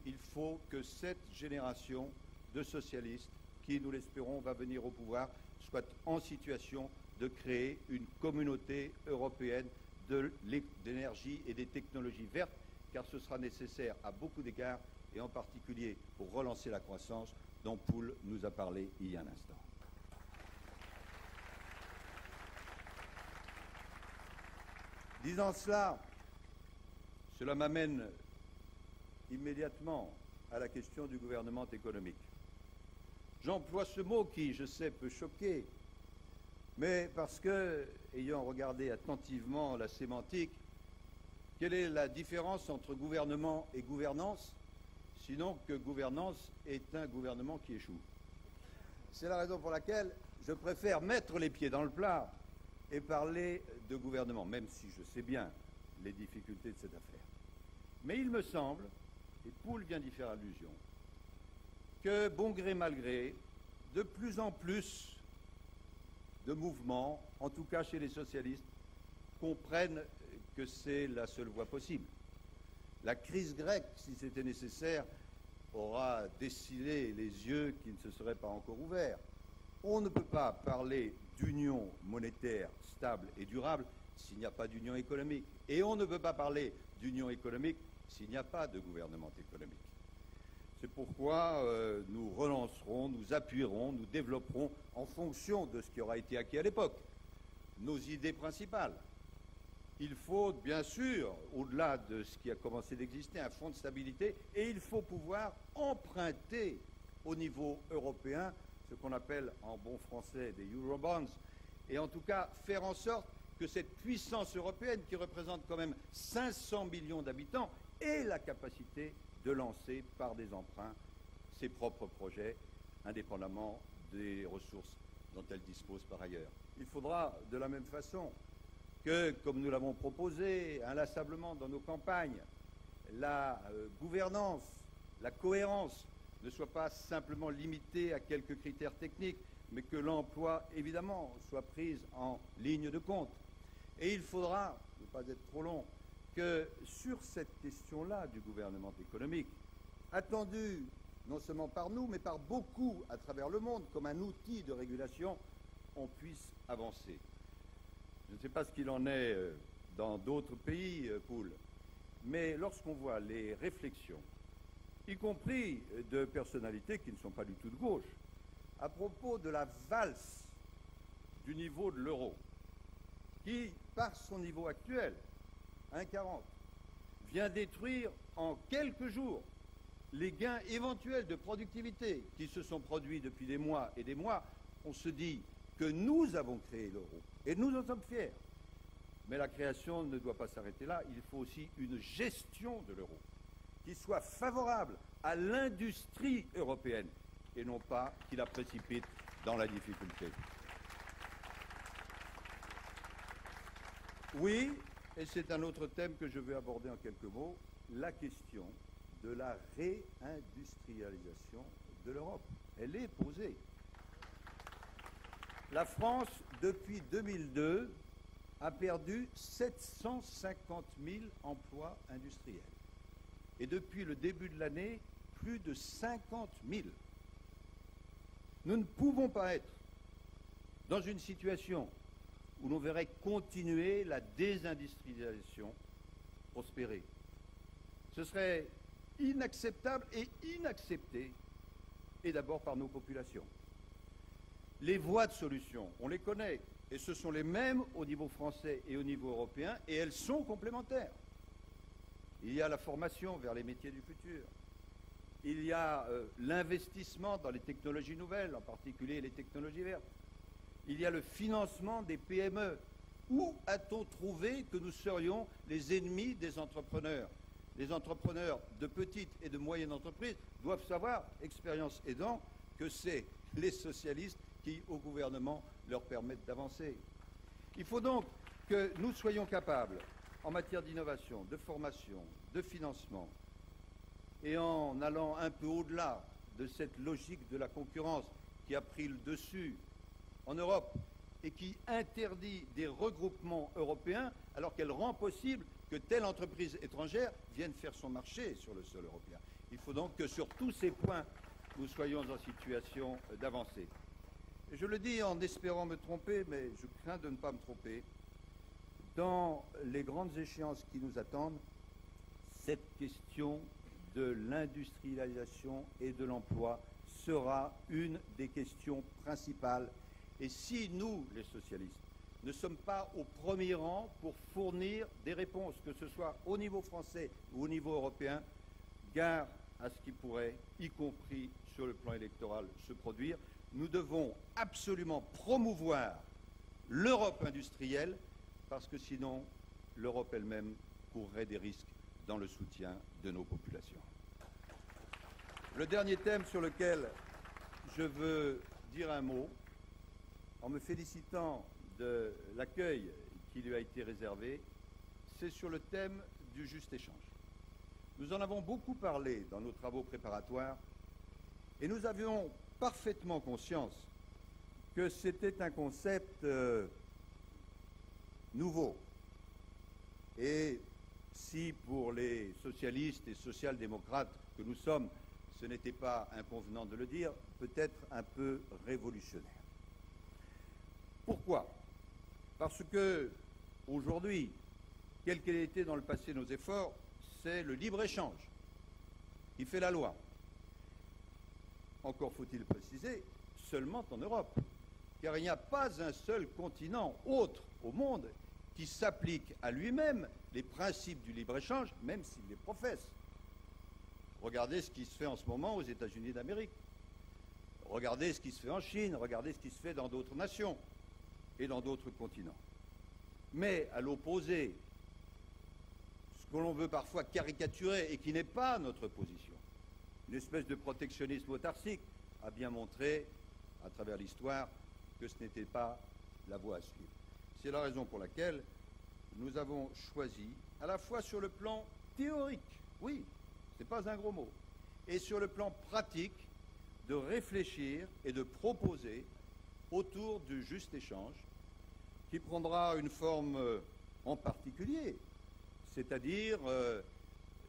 il faut que cette génération de socialistes, qui, nous l'espérons, va venir au pouvoir, soit en situation de créer une communauté européenne de l'énergie et des technologies vertes, car ce sera nécessaire à beaucoup d'égards, et en particulier pour relancer la croissance dont Poul nous a parlé il y a un instant. Disant cela, cela m'amène immédiatement à la question du gouvernement économique. J'emploie ce mot qui, je sais, peut choquer, mais parce que, ayant regardé attentivement la sémantique, quelle est la différence entre gouvernement et gouvernance, sinon que gouvernance est un gouvernement qui échoue? C'est la raison pour laquelle je préfère mettre les pieds dans le plat et parler de gouvernement, même si je sais bien les difficultés de cette affaire. Mais il me semble, et Poul vient d'y faire allusion, que bon gré mal gré, de plus en plus de mouvements, en tout cas chez les socialistes, comprennent que c'est la seule voie possible. La crise grecque, si c'était nécessaire, aura dessillé les yeux qui ne se seraient pas encore ouverts. On ne peut pas parler d'union monétaire stable et durable s'il n'y a pas d'union économique. Et on ne peut pas parler d'union économique s'il n'y a pas de gouvernement économique. C'est pourquoi nous relancerons, nous appuierons, nous développerons en fonction de ce qui aura été acquis à l'époque nos idées principales. Il faut bien sûr, au-delà de ce qui a commencé d'exister, un fonds de stabilité, et il faut pouvoir emprunter au niveau européen ce qu'on appelle en bon français des Eurobonds, et en tout cas faire en sorte que cette puissance européenne, qui représente quand même 500 millions d'habitants, ait la capacité de lancer par des emprunts ses propres projets, indépendamment des ressources dont elle dispose par ailleurs. Il faudra, de la même façon que, comme nous l'avons proposé inlassablement dans nos campagnes, la gouvernance, la cohérence ne soit pas simplement limitée à quelques critères techniques, mais que l'emploi, évidemment, soit prise en ligne de compte. Et il faudra, ne pas être trop long, que sur cette question-là du gouvernement économique, attendu non seulement par nous, mais par beaucoup à travers le monde, comme un outil de régulation, on puisse avancer. Je ne sais pas ce qu'il en est dans d'autres pays, Poul, mais lorsqu'on voit les réflexions, y compris de personnalités qui ne sont pas du tout de gauche, à propos de la valse du niveau de l'euro, qui, par son niveau actuel, 1,40, vient détruire en quelques jours les gains éventuels de productivité qui se sont produits depuis des mois et des mois, on se dit que nous avons créé l'euro et nous en sommes fiers. Mais la création ne doit pas s'arrêter là, il faut aussi une gestion de l'euro qui soit favorable à l'industrie européenne et non pas qui la précipite dans la difficulté. Oui, et c'est un autre thème que je vais aborder en quelques mots, la question de la réindustrialisation de l'Europe. Elle est posée. La France, depuis 2002, a perdu 750 000 emplois industriels. Et depuis le début de l'année, plus de 50 000. Nous ne pouvons pas être dans une situation où l'on verrait continuer la désindustrialisation prospérer. Ce serait inacceptable et inaccepté, et d'abord par nos populations. Les voies de solution, on les connaît, et ce sont les mêmes au niveau français et au niveau européen, et elles sont complémentaires. Il y a la formation vers les métiers du futur. Il y a l'investissement dans les technologies nouvelles, en particulier les technologies vertes. Il y a le financement des PME. Où a-t-on trouvé que nous serions les ennemis des entrepreneurs? Les entrepreneurs de petites et de moyennes entreprises doivent savoir, expérience aidant, que c'est les socialistes qui, au gouvernement, leur permettent d'avancer. Il faut donc que nous soyons capables, en matière d'innovation, de formation, de financement, et en allant un peu au-delà de cette logique de la concurrence qui a pris le dessus en Europe et qui interdit des regroupements européens alors qu'elle rend possible que telle entreprise étrangère vienne faire son marché sur le sol européen. Il faut donc que sur tous ces points, nous soyons en situation d'avancer. Et je le dis en espérant me tromper, mais je crains de ne pas me tromper. Dans les grandes échéances qui nous attendent, cette question de l'industrialisation et de l'emploi sera une des questions principales. Et si nous, les socialistes, ne sommes pas au premier rang pour fournir des réponses, que ce soit au niveau français ou au niveau européen, gare à ce qui pourrait, y compris sur le plan électoral, se produire. Nous devons absolument promouvoir l'Europe industrielle, parce que sinon, l'Europe elle-même courrait des risques dans le soutien de nos populations. Le dernier thème sur lequel je veux dire un mot, en me félicitant de l'accueil qui lui a été réservé, c'est sur le thème du juste échange. Nous en avons beaucoup parlé dans nos travaux préparatoires et nous avions parfaitement conscience que c'était un concept nouveau. Et si pour les socialistes et social-démocrates que nous sommes, ce n'était pas inconvenant de le dire, peut-être un peu révolutionnaire. Pourquoi? Parce que, aujourd'hui, quel qu'aient été dans le passé nos efforts, c'est le libre-échange qui fait la loi. Encore faut-il préciser, seulement en Europe, car il n'y a pas un seul continent autre au monde qui s'applique à lui-même les principes du libre-échange, même s'il les professe. Regardez ce qui se fait en ce moment aux États-Unis d'Amérique. Regardez ce qui se fait en Chine, regardez ce qui se fait dans d'autres nations et dans d'autres continents. Mais à l'opposé, ce que l'on veut parfois caricaturer et qui n'est pas notre position, une espèce de protectionnisme autarcique, a bien montré à travers l'histoire que ce n'était pas la voie à suivre. C'est la raison pour laquelle nous avons choisi, à la fois sur le plan théorique, oui, ce n'est pas un gros mot, et sur le plan pratique, de réfléchir et de proposer autour du juste échange, qui prendra une forme en particulier, c'est-à-dire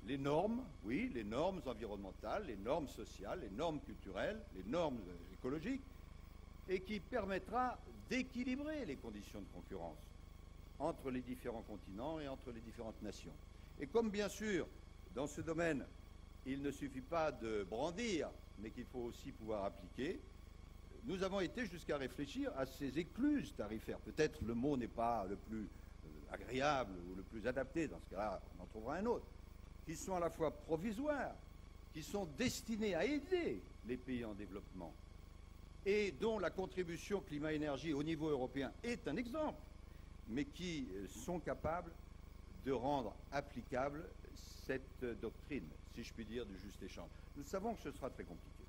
les normes, oui, les normes environnementales, les normes sociales, les normes culturelles, les normes écologiques, et qui permettra d'équilibrer les conditions de concurrence entre les différents continents et entre les différentes nations. Et comme bien sûr, dans ce domaine, il ne suffit pas de brandir, mais qu'il faut aussi pouvoir appliquer, nous avons été jusqu'à réfléchir à ces écluses tarifaires. Peut-être le mot n'est pas le plus agréable ou le plus adapté, dans ce cas-là, on en trouvera un autre, qui sont à la fois provisoires, qui sont destinés à aider les pays en développement, et dont la contribution climat-énergie au niveau européen est un exemple, mais qui sont capables de rendre applicable cette doctrine, si je puis dire, du juste échange. Nous savons que ce sera très compliqué,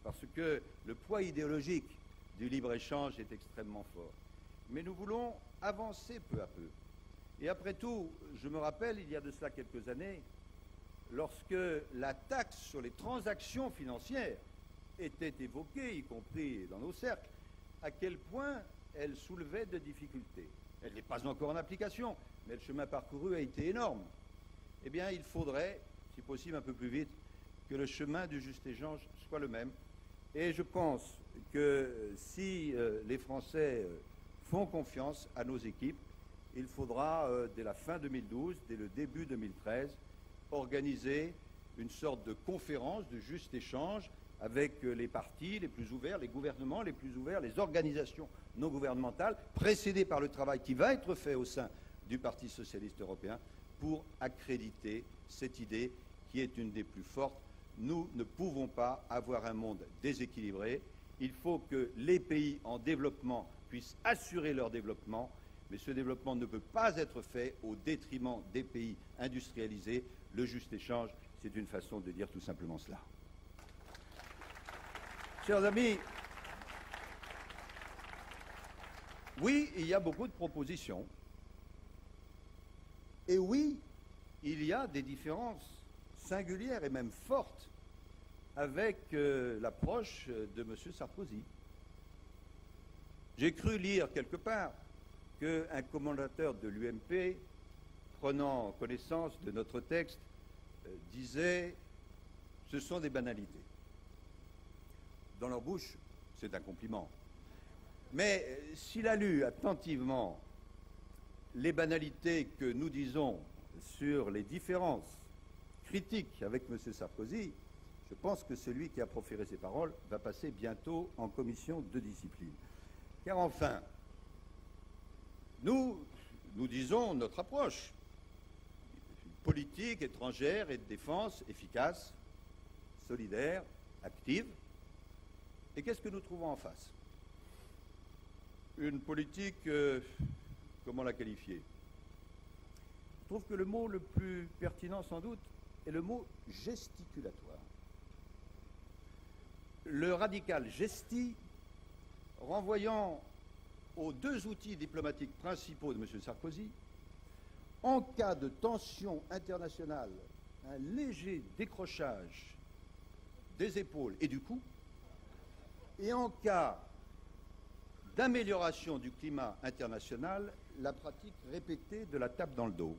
parce que le poids idéologique du libre-échange est extrêmement fort. Mais nous voulons avancer peu à peu. Et après tout, je me rappelle, il y a de cela quelques années, lorsque la taxe sur les transactions financières était évoquée, y compris dans nos cercles, à quel point elle soulevait de difficultés. Elle n'est pas encore en application, mais le chemin parcouru a été énorme. Eh bien, il faudrait, si possible un peu plus vite, que le chemin du juste échange soit le même. Et je pense que si les Français font confiance à nos équipes, il faudra, dès la fin 2012, dès le début 2013, organiser une sorte de conférence de juste échange avec les partis les plus ouverts, les gouvernements les plus ouverts, les organisations non gouvernementales, précédées par le travail qui va être fait au sein du Parti socialiste européen pour accréditer cette idée qui est une des plus fortes. Nous ne pouvons pas avoir un monde déséquilibré. Il faut que les pays en développement puissent assurer leur développement, mais ce développement ne peut pas être fait au détriment des pays industrialisés. Le juste échange, c'est une façon de dire tout simplement cela. Chers amis, oui, il y a beaucoup de propositions. Et oui, il y a des différences singulières et même fortes avec l'approche de M. Sarkozy. J'ai cru lire quelque part qu'un commentateur de l'UMP, prenant connaissance de notre texte, disait « ce sont des banalités ». Dans leur bouche, c'est un compliment. Mais s'il a lu attentivement les banalités que nous disons sur les différences critiques avec M. Sarkozy, je pense que celui qui a proféré ces paroles va passer bientôt en commission de discipline. Car enfin, nous disons notre approche. Une politique étrangère et de défense efficace, solidaire, active. Et qu'est-ce que nous trouvons en face? Une politique, comment la qualifier? Je trouve que le mot le plus pertinent sans doute est le mot gesticulatoire. Le radical gesti, renvoyant aux deux outils diplomatiques principaux de M. Sarkozy, en cas de tension internationale, un léger décrochage des épaules et du cou, et en cas d'amélioration du climat international, la pratique répétée de la tape dans le dos.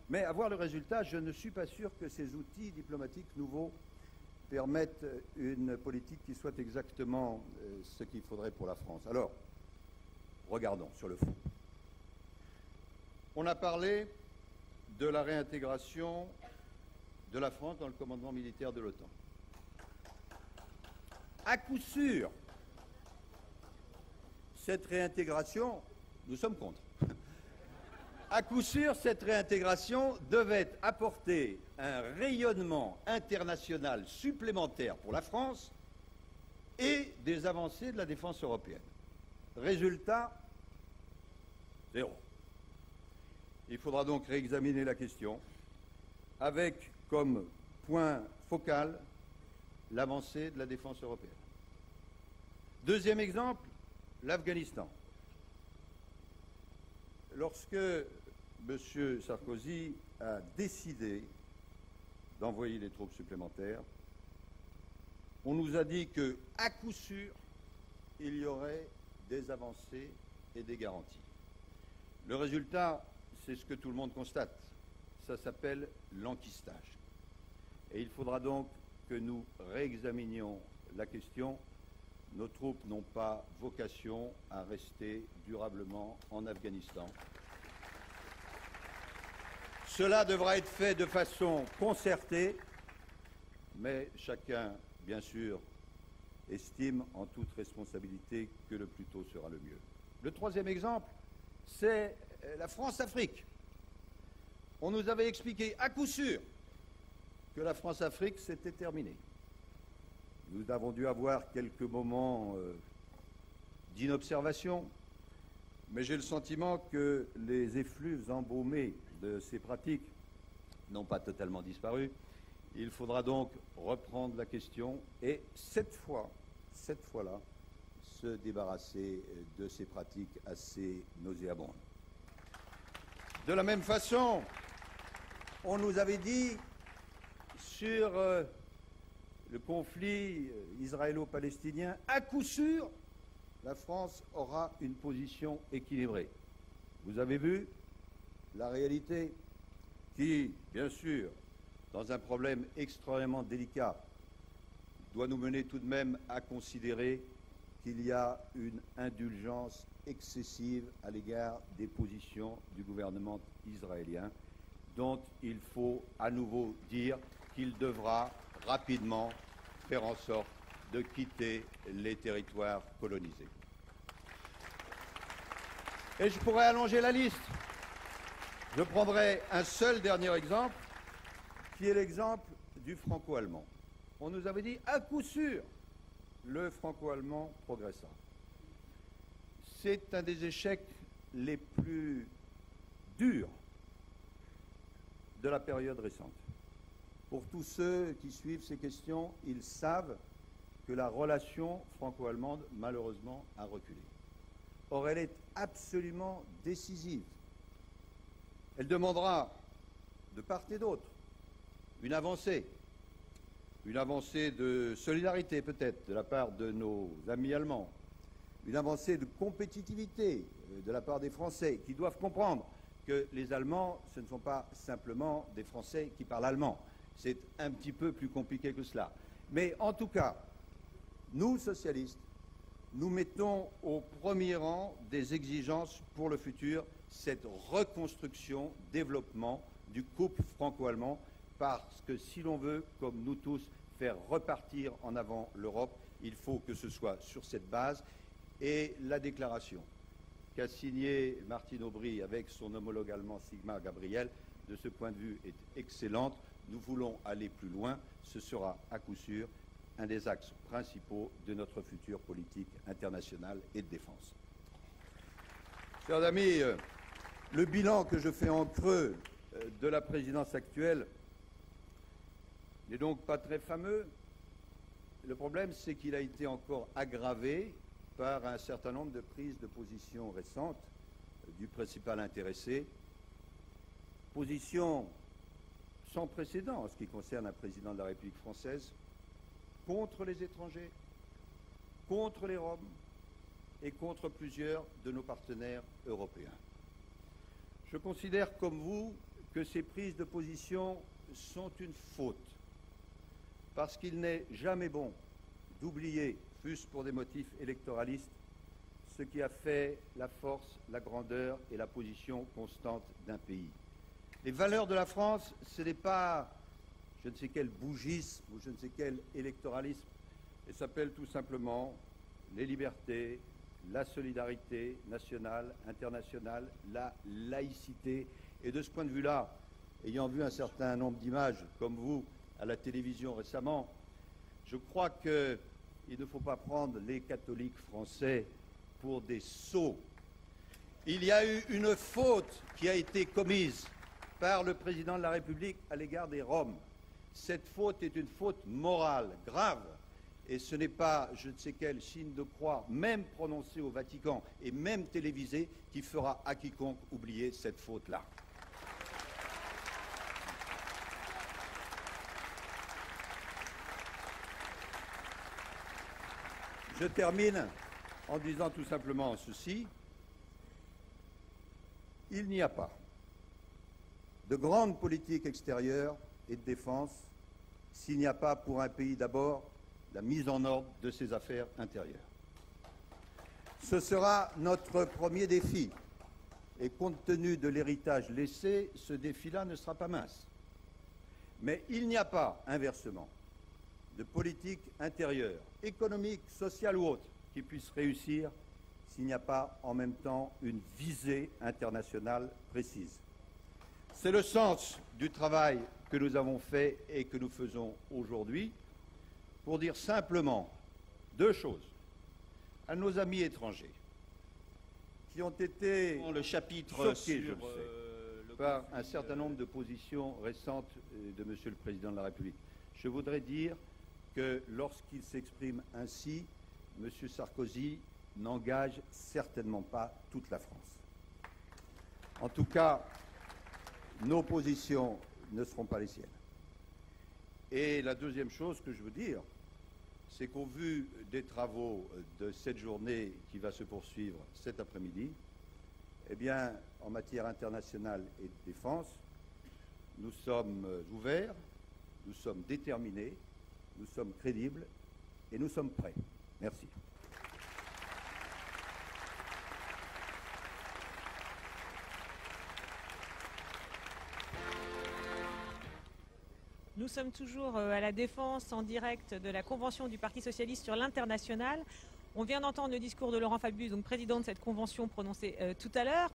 Mais à voir le résultat, je ne suis pas sûr que ces outils diplomatiques nouveaux permettent une politique qui soit exactement ce qu'il faudrait pour la France. Alors, regardons sur le fond. On a parlé de la réintégration de la France dans le commandement militaire de l'OTAN. À coup sûr, cette réintégration, nous sommes contre. À coup sûr, cette réintégration devait apporter un rayonnement international supplémentaire pour la France et des avancées de la défense européenne. Résultat, zéro. Il faudra donc réexaminer la question avec comme point focal l'avancée de la défense européenne. Deuxième exemple, l'Afghanistan. Lorsque M. Sarkozy a décidé d'envoyer des troupes supplémentaires, on nous a dit qu'à coup sûr, il y aurait des avancées et des garanties. Le résultat, c'est ce que tout le monde constate. Ça s'appelle l'enquistage. Et il faudra donc que nous réexaminions la question. Nos troupes n'ont pas vocation à rester durablement en Afghanistan. Cela devra être fait de façon concertée, mais chacun, bien sûr, estime en toute responsabilité que le plus tôt sera le mieux. Le troisième exemple, c'est la France-Afrique. On nous avait expliqué à coup sûr que la France-Afrique, c'était terminé. Nous avons dû avoir quelques moments d'inobservation, mais j'ai le sentiment que les effluves embaumés de ces pratiques n'ont pas totalement disparu. Il faudra donc reprendre la question et cette fois-là, se débarrasser de ces pratiques assez nauséabondes. De la même façon, on nous avait dit sur le conflit israélo-palestinien, à coup sûr, la France aura une position équilibrée. Vous avez vu la réalité qui, bien sûr, dans un problème extrêmement délicat, doit nous mener tout de même à considérer qu'il y a une indulgence excessive à l'égard des positions du gouvernement israélien, dont il faut à nouveau dire qu'il devra rapidement faire en sorte de quitter les territoires colonisés. Et je pourrais allonger la liste. Je prendrai un seul dernier exemple, qui est l'exemple du franco-allemand. On nous avait dit, à coup sûr, le franco-allemand progressera. C'est un des échecs les plus durs de la période récente. Pour tous ceux qui suivent ces questions, ils savent que la relation franco-allemande, malheureusement, a reculé. Or, elle est absolument décisive. Elle demandera, de part et d'autre, une avancée de solidarité peut-être de la part de nos amis allemands, une avancée de compétitivité de la part des Français, qui doivent comprendre que les Allemands, ce ne sont pas simplement des Français qui parlent allemand. C'est un petit peu plus compliqué que cela. Mais en tout cas, nous, socialistes, nous mettons au premier rang des exigences pour le futur cette reconstruction, développement du couple franco-allemand, parce que si l'on veut, comme nous tous, faire repartir en avant l'Europe, il faut que ce soit sur cette base. Et la déclaration qu'a signée Martine Aubry avec son homologue allemand Sigmar Gabriel, de ce point de vue, est excellente. Nous voulons aller plus loin. Ce sera à coup sûr un des axes principaux de notre future politique internationale et de défense. Chers amis, le bilan que je fais en creux de la présidence actuelle n'est donc pas très fameux. Le problème, c'est qu'il a été encore aggravé par un certain nombre de prises de position récentes du principal intéressé. Position sans précédent en ce qui concerne un président de la République française, contre les étrangers, contre les Roms et contre plusieurs de nos partenaires européens. Je considère comme vous que ces prises de position sont une faute, parce qu'il n'est jamais bon d'oublier, fût-ce pour des motifs électoralistes, ce qui a fait la force, la grandeur et la position constante d'un pays. Les valeurs de la France, ce n'est pas je ne sais quel bougisme ou je ne sais quel électoralisme, elles s'appellent tout simplement les libertés, la solidarité nationale, internationale, la laïcité. Et de ce point de vue-là, ayant vu un certain nombre d'images, comme vous, à la télévision récemment, je crois qu'il ne faut pas prendre les catholiques français pour des sots. Il y a eu une faute qui a été commise par le président de la République à l'égard des Roms. Cette faute est une faute morale, grave. Et ce n'est pas je ne sais quel signe de croix, même prononcé au Vatican et même télévisé, qui fera à quiconque oublier cette faute-là. Je termine en disant tout simplement ceci. Il n'y a pas de grande politique extérieure et de défense s'il n'y a pas pour un pays d'abord la mise en ordre de ses affaires intérieures. Ce sera notre premier défi. Et compte tenu de l'héritage laissé, ce défi-là ne sera pas mince. Mais il n'y a pas, inversement, de politique intérieure, économique, sociale ou autre, qui puisse réussir s'il n'y a pas en même temps une visée internationale précise. C'est le sens du travail que nous avons fait et que nous faisons aujourd'hui pour dire simplement deux choses à nos amis étrangers qui ont été le chapitre choqués, je le sais, par un certain nombre de positions récentes de Monsieur le Président de la République. Je voudrais dire que lorsqu'il s'exprime ainsi, Monsieur Sarkozy n'engage certainement pas toute la France. En tout cas, nos positions ne seront pas les siennes. Et la deuxième chose que je veux dire, c'est qu'au vu des travaux de cette journée qui va se poursuivre cet après-midi, eh bien, en matière internationale et de défense, nous sommes ouverts, nous sommes déterminés, nous sommes crédibles et nous sommes prêts. Merci. Nous sommes toujours à la défense en direct de la convention du Parti socialiste sur l'international. On vient d'entendre le discours de Laurent Fabius, donc président de cette convention prononcé tout à l'heure.